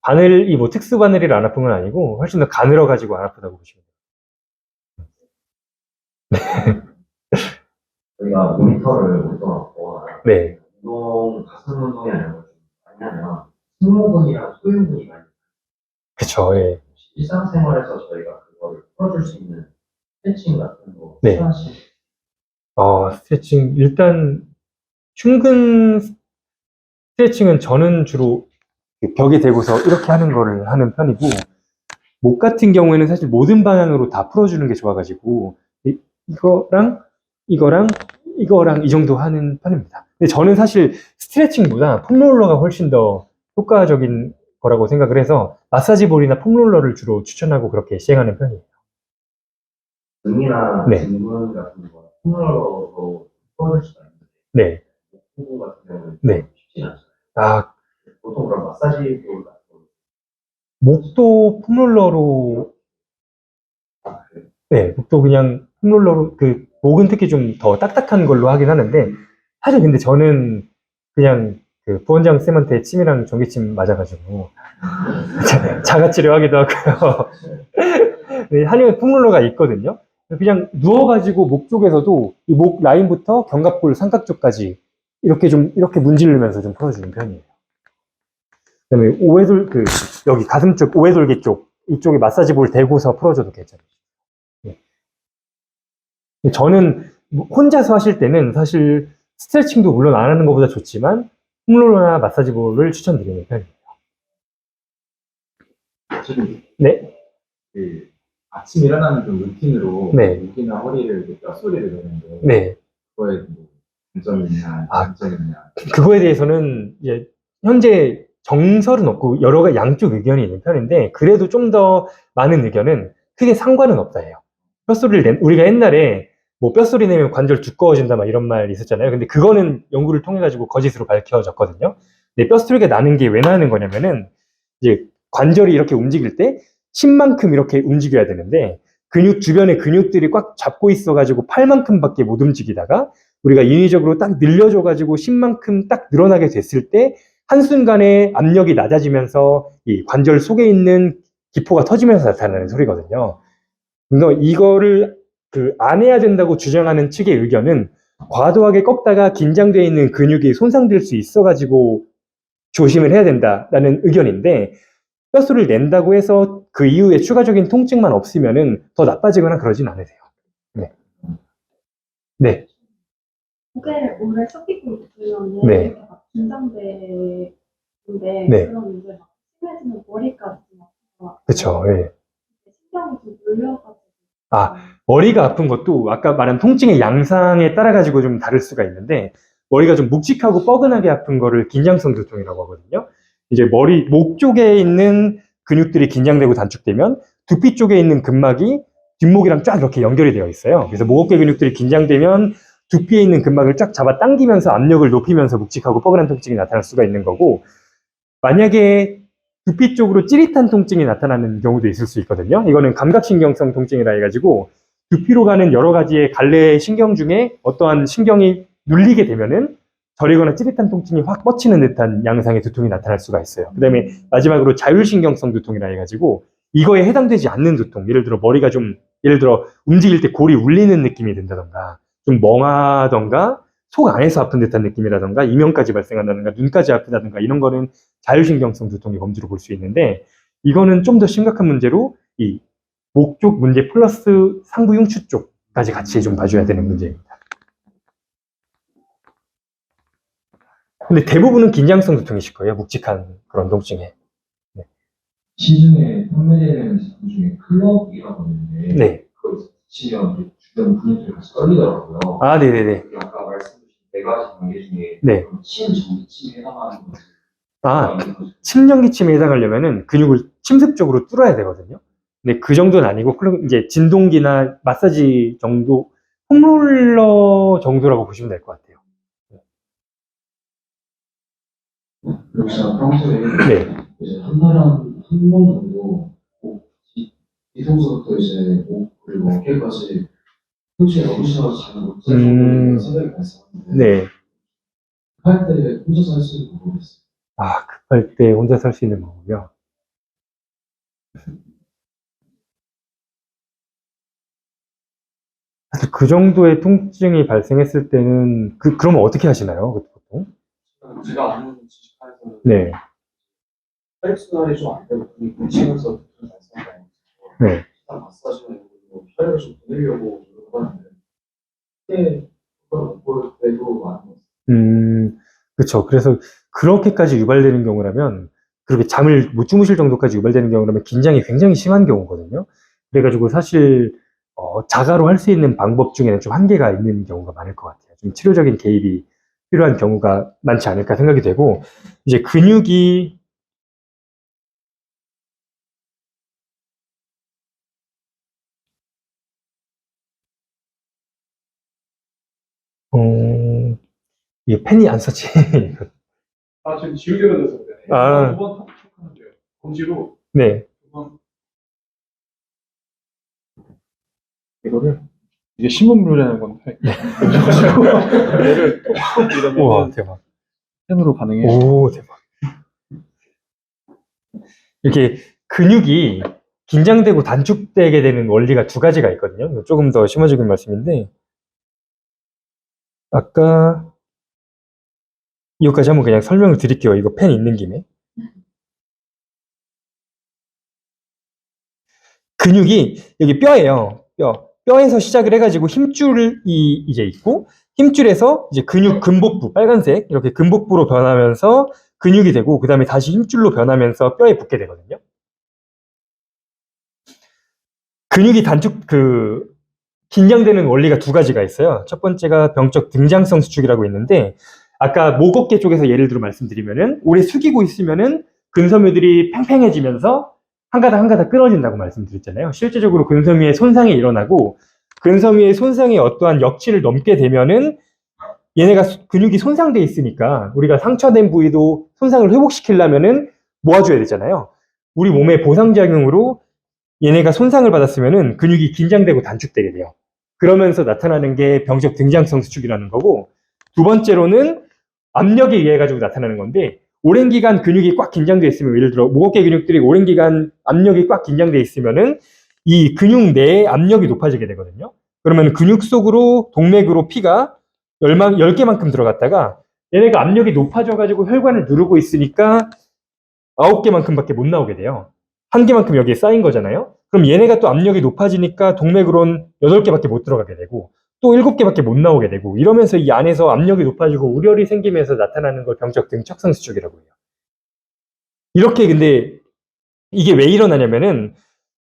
Speaker 2: 바늘이 뭐 특수 바늘이라 안 아픈 건 아니고 훨씬 더 가늘어가지고 안 아프다고 보시면
Speaker 7: 저희가 모니터를 오랫동안 보거나
Speaker 2: 돼요. 네.
Speaker 7: 가슴 운동이 아니라 왜냐면 승모근이랑 소흉근이 많이
Speaker 2: 그쵸. 예.
Speaker 7: 일상생활에서 저희가 그거를 풀어줄 수 있는 스트레칭 같은 거
Speaker 2: 네.
Speaker 7: 하나씩
Speaker 2: 스트레칭 일단 흉근 스트레칭은 저는 주로 벽에 대고서 이렇게 하는 거를 하는 편이고 목 같은 경우에는 사실 모든 방향으로 다 풀어주는 게 좋아가지고 이거랑 이거랑 이 정도 하는 편입니다. 근데 저는 사실 스트레칭보다 폼롤러가 훨씬 더 효과적인 거라고 생각을 해서 마사지 볼이나 폼롤러를 주로 추천하고 그렇게 시행하는 편이에요.
Speaker 7: 등이나
Speaker 2: 네.
Speaker 7: 등근 같은 거 폼롤러로 풀어줄 수가 있는데
Speaker 2: 네.
Speaker 7: 목 같은 경우는
Speaker 2: 네.
Speaker 7: 쉽진 않잖아요.
Speaker 2: 아,
Speaker 7: 보통 그런 마사지 볼 같은 거
Speaker 2: 목도 폼롤러로 네, 목도 그냥 폼롤러로 목은 특히 좀 더 딱딱한 걸로 하긴 하는데 사실 근데 저는 그냥 부원장 쌤한테 침이랑 전기침 맞아가지고 자가 치료하기도 하고요. 네, 한의원 폼롤러가 있거든요. 그냥 누워가지고 목 쪽에서도 이 목 라인부터 견갑골 삼각 쪽까지 이렇게 문지르면서 좀 풀어주는 편이에요. 그다음에 여기 가슴 쪽 오해돌기 쪽 이쪽에 마사지 볼 대고서 풀어줘도 괜찮아요. 네. 저는 혼자서 하실 때는 사실 스트레칭도 물론 안 하는 것보다 좋지만 폼롤러나 마사지 볼을 추천드리는 편이에요.
Speaker 4: 지금
Speaker 2: 네.
Speaker 4: 아침 일어나는 그 루틴으로
Speaker 2: 네.
Speaker 4: 목이나 허리를 뼈소리를 내는데
Speaker 2: 네.
Speaker 4: 그거에 뭐 장점이 있냐, 단점이 있냐.
Speaker 2: 그거에 대해서는 이제 현재 정설은 없고 여러 양쪽 의견이 있는 편인데 그래도 좀 더 많은 의견은 크게 상관은 없다 해요. 우리가 옛날에 뭐 뼈소리 내면 관절 두꺼워진다 막 이런 말 있었잖아요. 근데 그거는 연구를 통해 가지고 거짓으로 밝혀졌거든요. 근데 뼈소리가 나는 게 왜 나는 거냐면은 이제 관절이 이렇게 움직일 때 심만큼 이렇게 움직여야 되는데 주변에 근육들이 꽉 잡고 있어가지고 팔만큼밖에 못 움직이다가 우리가 인위적으로 딱 늘려줘가지고 10만큼 딱 늘어나게 됐을 때 한순간에 압력이 낮아지면서 이 관절 속에 있는 기포가 터지면서 나타나는 소리거든요. 그래서 이거를 안 해야 된다고 주장하는 측의 의견은 과도하게 꺾다가 긴장되어 있는 근육이 손상될 수 있어가지고 조심을 해야 된다라는 의견인데 뼈소리를 낸다고 해서 그 이후에 추가적인 통증만 없으면은 더 나빠지거나 그러진 않으세요. 네. 네.
Speaker 8: 목에 오래 섞이고 있으면
Speaker 2: 네.
Speaker 8: 막 긴장되는데
Speaker 2: 네.
Speaker 8: 그럼 이제 막 심해지면 머리까지 막
Speaker 2: 그쵸. 예.
Speaker 8: 신경이 좀 눌려가지고
Speaker 2: 머리가 아픈 것도 아까 말한 통증의 양상에 따라 가지고 좀 다를 수가 있는데 머리가 좀 묵직하고 뻐근하게 아픈 거를 긴장성 두통이라고 하거든요. 이제 목 쪽에 있는 근육들이 긴장되고 단축되면 두피 쪽에 있는 근막이 뒷목이랑 쫙 이렇게 연결이 되어 있어요. 그래서 목어깨 근육들이 긴장되면 두피에 있는 근막을 쫙 잡아 당기면서 압력을 높이면서 묵직하고 뻐근한 통증이 나타날 수가 있는 거고, 만약에 두피 쪽으로 찌릿한 통증이 나타나는 경우도 있을 수 있거든요. 이거는 감각신경성 통증이라 해가지고 두피로 가는 여러 가지의 갈래 신경 중에 어떠한 신경이 눌리게 되면은 저리거나 찌릿한 통증이 확 뻗치는 듯한 양상의 두통이 나타날 수가 있어요. 그 다음에 마지막으로 자율신경성 두통이라 해가지고 이거에 해당되지 않는 두통, 예를 들어 머리가 좀, 예를 들어 움직일 때 골이 울리는 느낌이 든다던가, 좀 멍하던가, 속 안에서 아픈 듯한 느낌이라던가, 이명까지 발생한다던가, 눈까지 아프다던가, 이런 거는 자율신경성 두통의 범주로 볼 수 있는데, 이거는 좀 더 심각한 문제로 이 목 쪽 문제 플러스 상부 흉추 쪽까지 같이 좀 봐줘야 되는 문제입니다. 근데 대부분은 긴장성 두통이실 거예요. 묵직한 그런 통증에.
Speaker 6: 시중에 판매되는 제품 중에 클럽이라고 하는데
Speaker 2: 네.
Speaker 6: 그걸 치면 주변 근육들이 같이 떨리더라고요.
Speaker 2: 아, 네네네.
Speaker 6: 그게 아까 말씀하신 네 가지 단계 중에
Speaker 2: 네.
Speaker 6: 침 정기침에 해당하는 것이
Speaker 2: 아, 침전기침에 해당하려면은 근육을 침습적으로 뚫어야 되거든요. 근데 그 정도는 아니고, 이제 진동기나 마사지 정도, 홈롤러 정도라고 보시면 될 것 같아요.
Speaker 6: 그리고 제가 평소에
Speaker 2: 네.
Speaker 6: 이제 한 달에 한 번 정도 뒤통수부터 이제 목 그리고 어깨까지 통증이 너무 심해서 잠을 못 잘 정도로 생각이 발생하는데
Speaker 2: 네.
Speaker 6: 할 때 혼자서 할 수 있는 방법이 있어요.
Speaker 2: 아, 급할 때 혼자 살 수 있는 방법이요. 사실 그 정도의 통증이 발생했을 때는, 그러면 어떻게 하시나요? 보통?
Speaker 6: 제가 아는 지식하에서는
Speaker 2: 네.
Speaker 6: 혈액순환이 좀 안 되고 근육이 치면서 두통이 발생하는
Speaker 2: 네.
Speaker 6: 마사지나 혈액을 좀 보내려고 노력하는데 그게 그걸 못 볼 때도 많은 것 같아요.
Speaker 2: 그쵸. 그래서 그렇게까지 유발되는 경우라면, 그렇게 잠을 못 주무실 정도까지 유발되는 경우라면 긴장이 굉장히 심한 경우거든요. 그래가지고 사실, 자가로 할 수 있는 방법 중에는 좀 한계가 있는 경우가 많을 것 같아요. 좀 치료적인 개입이 필요한 경우가 많지 않을까 생각이 되고, 이제 근육이, 이게 펜이 안 썼지.
Speaker 4: 아, 지금 지우개가 돼서 그래.
Speaker 2: 아.
Speaker 4: 두번 탁하면 돼요. 검지로
Speaker 2: 네.
Speaker 4: 두 번. 이거를 이게 신문물이라는 건데 얘를 톡
Speaker 2: 우와,
Speaker 4: 이러면
Speaker 2: 대박.
Speaker 4: 펜으로 가능해요.
Speaker 2: 오, 대박. 이렇게 근육이 긴장되고 단축되게 되는 원리가 두 가지가 있거든요. 조금 더 심화적인 말씀인데, 아까 이거까지 한번 그냥 설명을 드릴게요. 이거 펜 있는 김에. 근육이 여기 뼈예요. 뼈에서 시작을 해가지고 힘줄이 이제 있고, 힘줄에서 이제 근육 근복부, 빨간색, 이렇게 근복부로 변하면서 근육이 되고, 그 다음에 다시 힘줄로 변하면서 뼈에 붙게 되거든요. 근육이 긴장되는 원리가 두 가지가 있어요. 첫 번째가 병적 등장성 수축이라고 있는데, 아까 목 어깨 쪽에서 예를 들어 말씀드리면은, 오래 숙이고 있으면은 근섬유들이 팽팽해지면서 한 가닥 한 가닥 끊어진다고 말씀드렸잖아요. 실제적으로 근섬유의 손상이 일어나고, 근섬유의 손상이 어떠한 역치를 넘게 되면은 얘네가 근육이 손상돼 있으니까 우리가 상처된 부위도 손상을 회복시키려면은 모아줘야 되잖아요. 우리 몸의 보상작용으로 얘네가 손상을 받았으면은 근육이 긴장되고 단축되게 돼요. 그러면서 나타나는 게 병적 등장성 수축이라는 거고, 두 번째로는 압력에 의해 가지고 나타나는 건데, 오랜 기간 근육이 꽉 긴장돼 있으면, 예를 들어 목 어깨 근육들이 오랜 기간 압력이 꽉 긴장돼 있으면은 이 근육 내에 압력이 높아지게 되거든요. 그러면 근육 속으로 동맥으로 피가 10개만큼 들어갔다가 얘네가 압력이 높아져 가지고 혈관을 누르고 있으니까 9개만큼밖에 못 나오게 돼요. 1개만큼 여기에 쌓인 거잖아요. 그럼 얘네가 또 압력이 높아지니까 동맥으로는 8개밖에 못 들어가게 되고, 또 7개밖에 못 나오게 되고, 이러면서 이 안에서 압력이 높아지고 우열이 생기면서 나타나는 걸 병적 등척성 수축이라고 해요. 이렇게, 근데 이게 왜 일어나냐면은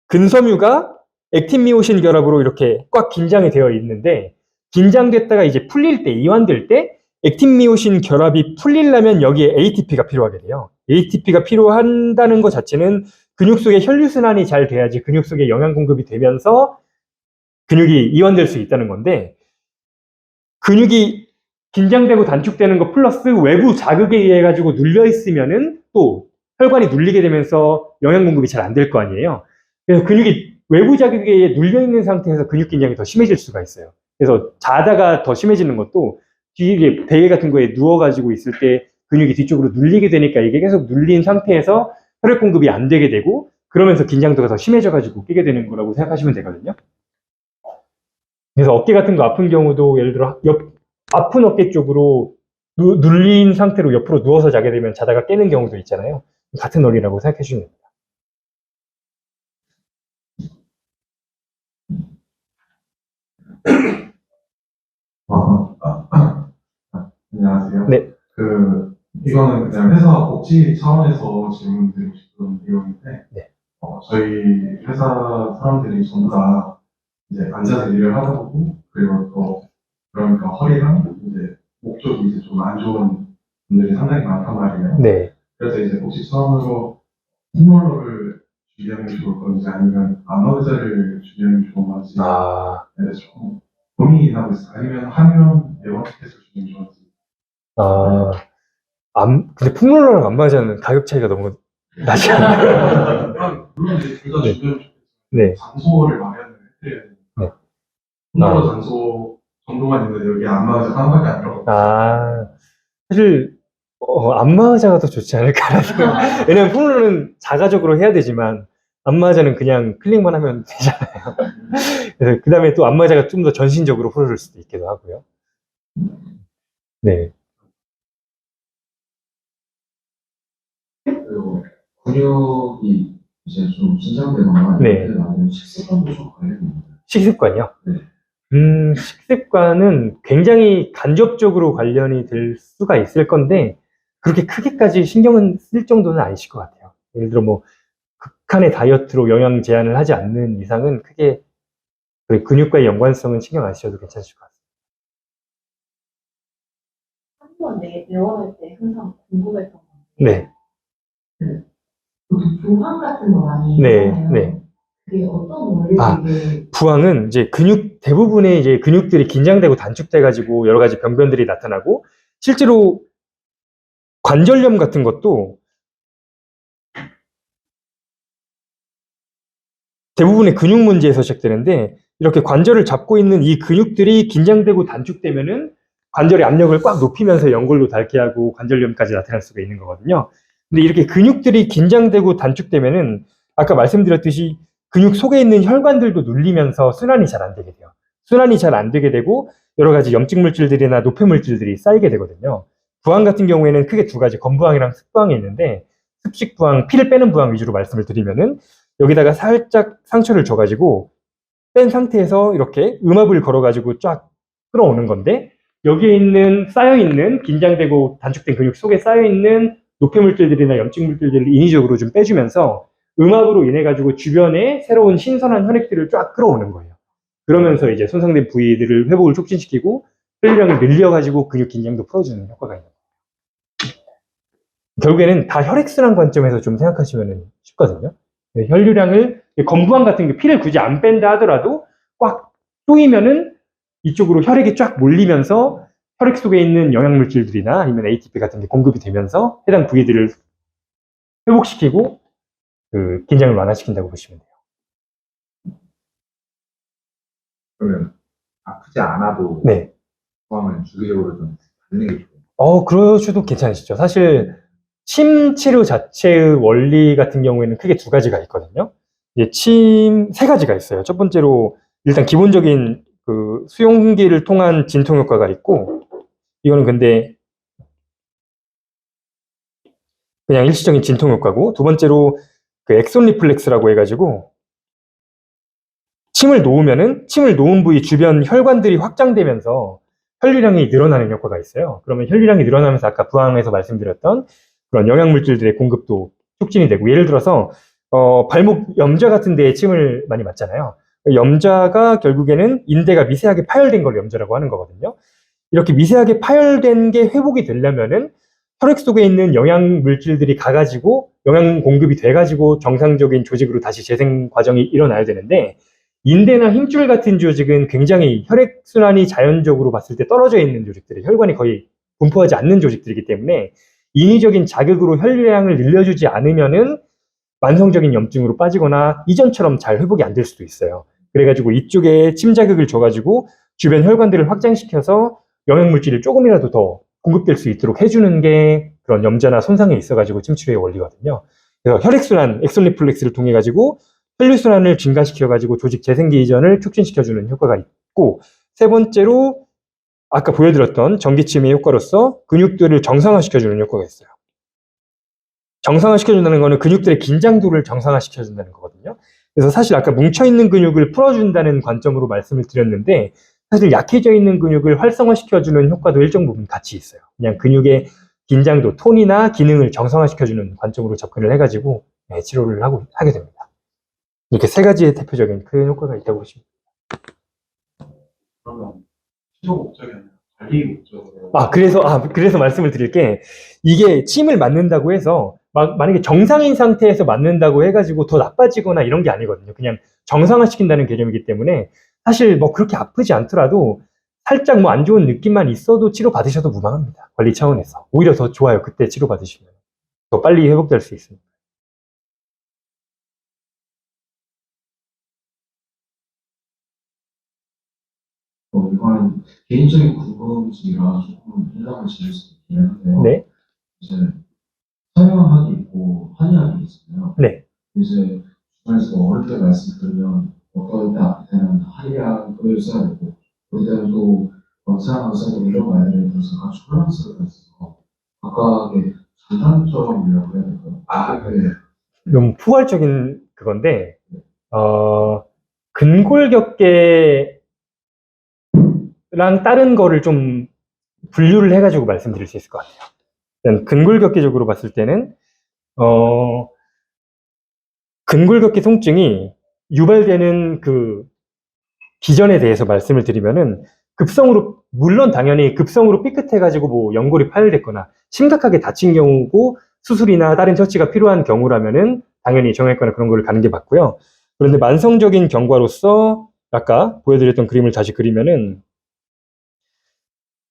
Speaker 2: 근섬유가 액틴미오신 결합으로 이렇게 꽉 긴장이 되어 있는데, 긴장됐다가 이제 풀릴 때, 이완될 때 액틴미오신 결합이 풀리려면 여기에 ATP가 필요하게 돼요. ATP가 필요한다는 것 자체는 근육 속에 혈류순환이 잘 돼야지 근육 속에 영양 공급이 되면서 근육이 이완될 수 있다는 건데, 근육이 긴장되고 단축되는 거 플러스 외부 자극에 의해 가지고 눌려 있으면은 또 혈관이 눌리게 되면서 영양 공급이 잘 안 될 거 아니에요. 그래서 근육이 외부 자극에 의해 눌려 있는 상태에서 근육 긴장이 더 심해질 수가 있어요. 그래서 자다가 더 심해지는 것도 뒤에 베개 같은 거에 누워 가지고 있을 때 근육이 뒤쪽으로 눌리게 되니까 이게 계속 눌린 상태에서 혈액 공급이 안 되게 되고, 그러면서 긴장도가 더 심해져 가지고 끼게 되는 거라고 생각하시면 되거든요. 그래서 어깨 같은 거 아픈 경우도 예를 들어 아픈 어깨 쪽으로 눌린 상태로 옆으로 누워서 자게 되면 자다가 깨는 경우도 있잖아요. 같은 원리라고 생각해 주시면 됩니다.
Speaker 9: 안녕하세요.
Speaker 2: 네.
Speaker 9: 이거는 그냥 회사 복지 차원에서 질문드리고 싶은 내용인데,
Speaker 2: 네.
Speaker 9: 저희 회사 사람들이 전부 다 이제 앉아서 일을 하다 보고, 그리고 또, 그러니까 허리랑 이제 목 쪽이 이제 좀 안 좋은 분들이 상당히 많단 말이에요.
Speaker 2: 네.
Speaker 9: 그래서 이제 복지 차원으로 홈롤러를 준비하는 게 좋을 건지 아니면 암호의자를 준비하는 게 좋은 건지, 좀 고민하고 있어요. 아니면 하면 예원 티켓을 주는 게 좋은지.
Speaker 2: 근데 폼롤러랑 안마의자는 가격 차이가 너무 나지 않나요?
Speaker 9: 물론 이제 둘 다
Speaker 2: 네.
Speaker 9: 주변
Speaker 2: 네.
Speaker 9: 장소를 마련을 해드려야 되니까.
Speaker 2: 네.
Speaker 9: 홈롤러 장소 정도만 있는데 여기 안마의자 하나밖에 안 들어가고.
Speaker 2: 사실 안마의자가 더 좋지 않을까라는 생각. 왜냐면 폼롤러는 자가적으로 해야 되지만 안마의자는 그냥 클릭만 하면 되잖아요. 그래서 그 다음에 또 안마의자가 좀 더 전신적으로 풀어줄 수도 있기도 하고요. 네.
Speaker 6: 그리고 근육이 이제 좀 긴장되거나
Speaker 2: 네.
Speaker 6: 이럴 때 나는 식습관도 좀 관련이 있나요?
Speaker 2: 식습관이요?
Speaker 6: 네.
Speaker 2: 식습관은 굉장히 간접적으로 관련이 될 수가 있을 건데, 그렇게 크게까지 신경은 쓸 정도는 아니실 것 같아요. 예를 들어 뭐, 극한의 다이어트로 영양 제한을 하지 않는 이상은 크게 그 근육과의 연관성은 신경 안 쓰셔도 괜찮으실 것 같아요.
Speaker 5: 한번 내원할 때 항상 궁금했던 건데
Speaker 2: 네.
Speaker 5: 보통 부항 같은 거 많이
Speaker 2: 네,
Speaker 5: 하잖아요.
Speaker 2: 네.
Speaker 5: 그게 어떤 원리인지
Speaker 2: 부항은 이제 대부분의 이제 근육들이 긴장되고 단축돼가지고 여러 가지 병변들이 나타나고, 실제로 관절염 같은 것도 대부분의 근육 문제에서 시작되는데, 이렇게 관절을 잡고 있는 이 근육들이 긴장되고 단축되면은 관절의 압력을 꽉 높이면서 연골도 닳게 하고 관절염까지 나타날 수가 있는 거거든요. 근데 이렇게 근육들이 긴장되고 단축되면은 아까 말씀드렸듯이 근육 속에 있는 혈관들도 눌리면서 순환이 잘 안 되게 돼요. 순환이 잘 안 되게 되고 여러 가지 염증 물질들이나 노폐 물질들이 쌓이게 되거든요. 부항 같은 경우에는 크게 두 가지, 건부항이랑 습부항이 있는데, 습식부항, 피를 빼는 부항 위주로 말씀을 드리면은 여기다가 살짝 상처를 줘가지고 뺀 상태에서 이렇게 음압을 걸어가지고 쫙 끌어오는 건데, 여기에 있는 쌓여있는 긴장되고 단축된 근육 속에 쌓여있는 노폐물질들이나 염증 물질들을 인위적으로 좀 빼주면서 음압으로 인해 가지고 주변에 새로운 신선한 혈액들을 쫙 끌어오는 거예요. 그러면서 이제 손상된 부위들을 회복을 촉진시키고 혈류량을 늘려가지고 근육 긴장도 풀어주는 효과가 있는 거예요. 결국에는 다 혈액순환 관점에서 좀 생각하시면 쉽거든요. 혈류량을, 건부항 같은 게 피를 굳이 안 뺀다 하더라도 꽉 조이면은 이쪽으로 혈액이 쫙 몰리면서 혈액 속에 있는 영양물질들이나 아니면 ATP 같은 게 공급이 되면서 해당 부위들을 회복시키고 그 긴장을 완화시킨다고 보시면 돼요.
Speaker 10: 그러면 아프지 않아도
Speaker 2: 네.
Speaker 10: 부항은 주기적으로 좀 받는 게 좋아요.
Speaker 2: 그러셔도 괜찮으시죠. 사실 침 치료 자체의 원리 같은 경우에는 크게 두 가지가 있거든요. 이제 세 가지가 있어요. 첫 번째로 일단 기본적인 그 수용기를 통한 진통 효과가 있고, 이거는 근데 그냥 일시적인 진통 효과고, 두 번째로 그 엑손 리플렉스라고 해가지고 침을 놓은 부위 주변 혈관들이 확장되면서 혈류량이 늘어나는 효과가 있어요. 그러면 혈류량이 늘어나면서 아까 부항에서 말씀드렸던 그런 영양물질들의 공급도 촉진이 되고, 예를 들어서 발목 염좌 같은 데에 침을 많이 맞잖아요. 염좌가 결국에는 인대가 미세하게 파열된 걸 염좌라고 하는 거거든요. 이렇게 미세하게 파열된 게 회복이 되려면은 혈액 속에 있는 영양 물질들이 가가지고 영양 공급이 돼가지고 정상적인 조직으로 다시 재생 과정이 일어나야 되는데, 인대나 힘줄 같은 조직은 굉장히 혈액순환이 자연적으로 봤을 때 떨어져 있는 조직들이 혈관이 거의 분포하지 않는 조직들이기 때문에 인위적인 자극으로 혈량을 늘려주지 않으면은 만성적인 염증으로 빠지거나 이전처럼 잘 회복이 안 될 수도 있어요. 그래가지고 이쪽에 침자극을 줘가지고 주변 혈관들을 확장시켜서 영양물질을 조금이라도 더 공급될 수 있도록 해주는 게 그런 염자나 손상에 있어가지고 침치료의 원리거든요. 그래서 혈액순환, 엑손 리플렉스를 통해가지고 혈류순환을 증가시켜가지고 조직 재생기 이전을 촉진시켜주는 효과가 있고, 세 번째로 아까 보여드렸던 전기침의 효과로서 근육들을 정상화시켜주는 효과가 있어요. 정상화시켜준다는 거는 근육들의 긴장도를 정상화시켜준다는 거거든요. 그래서 사실 아까 뭉쳐있는 근육을 풀어준다는 관점으로 말씀을 드렸는데, 사실 약해져 있는 근육을 활성화시켜주는 효과도 일정 부분 같이 있어요. 그냥 근육의 긴장도, 톤이나 기능을 정상화시켜주는 관점으로 접근을 해가지고 치료를 하게 됩니다. 이렇게 세 가지의 대표적인 큰 효과가 있다고 보시면 됩니다.
Speaker 9: 그러면 치료 목적이 아니라 관리 목적으로.
Speaker 2: 그래서 말씀을 드릴 게, 이게 침을 맞는다고 해서 만약에 정상인 상태에서 맞는다고 해가지고 더 나빠지거나 이런 게 아니거든요. 그냥 정상화시킨다는 개념이기 때문에 사실 뭐 그렇게 아프지 않더라도 살짝 뭐 안 좋은 느낌만 있어도 치료 받으셔도 무방합니다. 관리 차원에서 오히려 더 좋아요. 그때 치료 받으시면 더 빨리 회복될 수 있습니다.
Speaker 6: 이건 개인적인 궁금증이라 조금 일답을 드릴 수 있긴 한데요.
Speaker 2: 네.
Speaker 6: 이제 서양학이 있고 한의학이 있잖아요.
Speaker 2: 네.
Speaker 6: 이제 주변에서 어릴 때 말씀 들으면 어떤 때는 한의학을 써야 되고, 어떤 때는 또 서양학을 써야 되고 이런 말들에 대해서 아주 혼란스러워 있어서 각각의 장단점이라고 해야 될까요? 네.
Speaker 2: 너무 포괄적인 그건데, 근골격계랑 다른 거를 좀 분류를 해가지고 말씀드릴 수 있을 것 같아요. 일단 근골격계적으로 봤을 때는 근골격계 통증이 유발되는 그 기전에 대해서 말씀을 드리면은 물론 당연히 급성으로 삐끗해가지고 뭐 연골이 파열됐거나 심각하게 다친 경우고 수술이나 다른 처치가 필요한 경우라면은 당연히 정형외과나 그런 거를 가는 게 맞고요. 그런데 만성적인 경과로서 아까 보여드렸던 그림을 다시 그리면은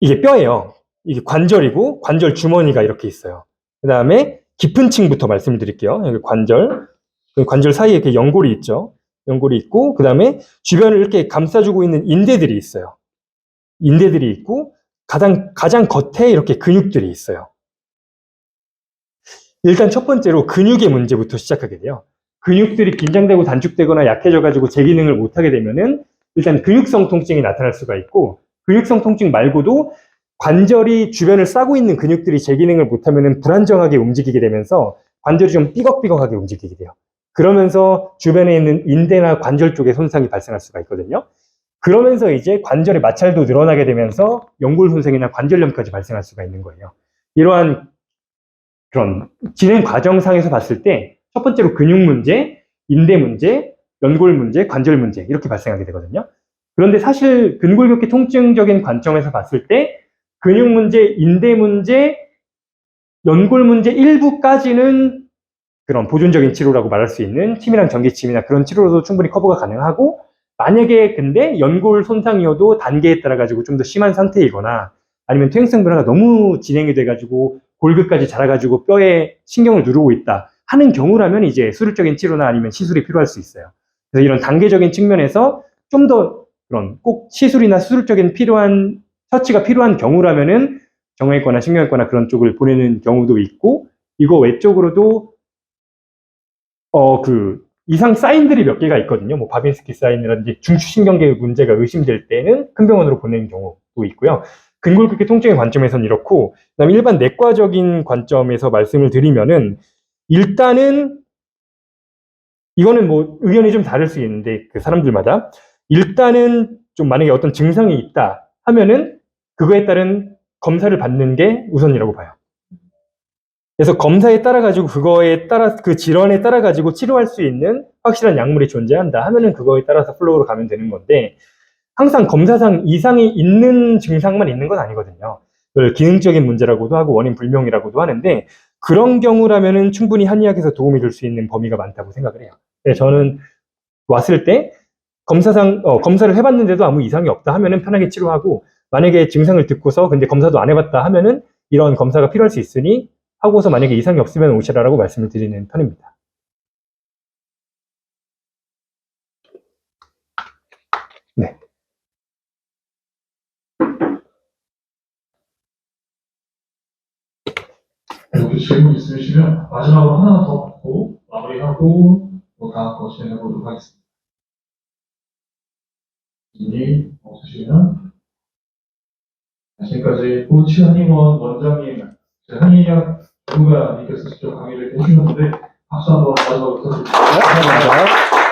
Speaker 2: 이게 뼈예요. 이게 관절이고 관절 주머니가 이렇게 있어요. 그 다음에 깊은 층부터 말씀을 드릴게요. 여기 관절, 그 관절 사이에 이렇게 연골이 있죠. 연골이 있고, 그 다음에 주변을 이렇게 감싸주고 있는 인대들이 있어요. 인대들이 있고, 가장 겉에 이렇게 근육들이 있어요. 일단 첫 번째로 근육의 문제부터 시작하게 돼요. 근육들이 긴장되고 단축되거나 약해져가지고 제 기능을 못하게 되면은 일단 근육성 통증이 나타날 수가 있고, 근육성 통증 말고도 관절이 주변을 싸고 있는 근육들이 제 기능을 못하면은 불안정하게 움직이게 되면서 관절이 좀 삐걱삐걱하게 움직이게 돼요. 그러면서 주변에 있는 인대나 관절 쪽에 손상이 발생할 수가 있거든요. 그러면서 이제 관절의 마찰도 늘어나게 되면서 연골 손상이나 관절염까지 발생할 수가 있는 거예요. 이러한 그런 진행 과정상에서 봤을 때 첫 번째로 근육 문제, 인대 문제, 연골 문제, 관절 문제 이렇게 발생하게 되거든요. 그런데 사실 근골격계 통증적인 관점에서 봤을 때 근육 문제, 인대 문제, 연골 문제 일부까지는 그런 보존적인 치료라고 말할 수 있는 침이랑 전기침이나 그런 치료로도 충분히 커버가 가능하고, 만약에 근데 연골 손상이어도 단계에 따라 가지고 좀 더 심한 상태이거나 아니면 퇴행성 변화가 너무 진행이 돼가지고 골격까지 자라가지고 뼈에 신경을 누르고 있다 하는 경우라면 이제 수술적인 치료나 아니면 시술이 필요할 수 있어요. 그래서 이런 단계적인 측면에서 좀 더 그런 꼭 시술이나 수술적인 처치가 필요한 경우라면은 정형외과나 신경외과나 그런 쪽을 보내는 경우도 있고, 이거 외적으로도 이상 사인들이 몇 개가 있거든요. 뭐 바빈스키 사인이라든지 중추신경계 문제가 의심될 때는 큰 병원으로 보내는 경우도 있고요. 근골격계 통증의 관점에서는 이렇고, 그다음에 일반 내과적인 관점에서 말씀을 드리면은 일단은 이거는 뭐 의견이 좀 다를 수 있는데 그 사람들마다 일단은 좀 만약에 어떤 증상이 있다 하면은 그거에 따른 검사를 받는 게 우선이라고 봐요. 그래서 검사에 따라 가지고 그거에 따라 그 질환에 따라 가지고 치료할 수 있는 확실한 약물이 존재한다 하면은 그거에 따라서 플로우로 가면 되는 건데, 항상 검사상 이상이 있는 증상만 있는 건 아니거든요. 그걸 기능적인 문제라고도 하고 원인 불명이라고도 하는데, 그런 경우라면은 충분히 한의학에서 도움이 될 수 있는 범위가 많다고 생각을 해요. 그래서 저는 왔을 때 검사를 해봤는데도 아무 이상이 없다 하면은 편하게 치료하고, 만약에 증상을 듣고서 근데 검사도 안 해봤다 하면은 이런 검사가 필요할 수 있으니 하고서 만약에 이상이 없으면 오시라라고 말씀을 드리는 편입니다. 네.
Speaker 1: 혹시 질문 있으시면 마지막으로 하나 더 받고 마무리하고 다음 거 진행해 보도록 하겠습니다. 질문이 없으시면 지금까지 고치한의원 원장님, 한의학 전문가님께서 직접 강의를 해주셨는데 박수 한번 마지막으로 부탁드립니다.
Speaker 2: 감사합니다.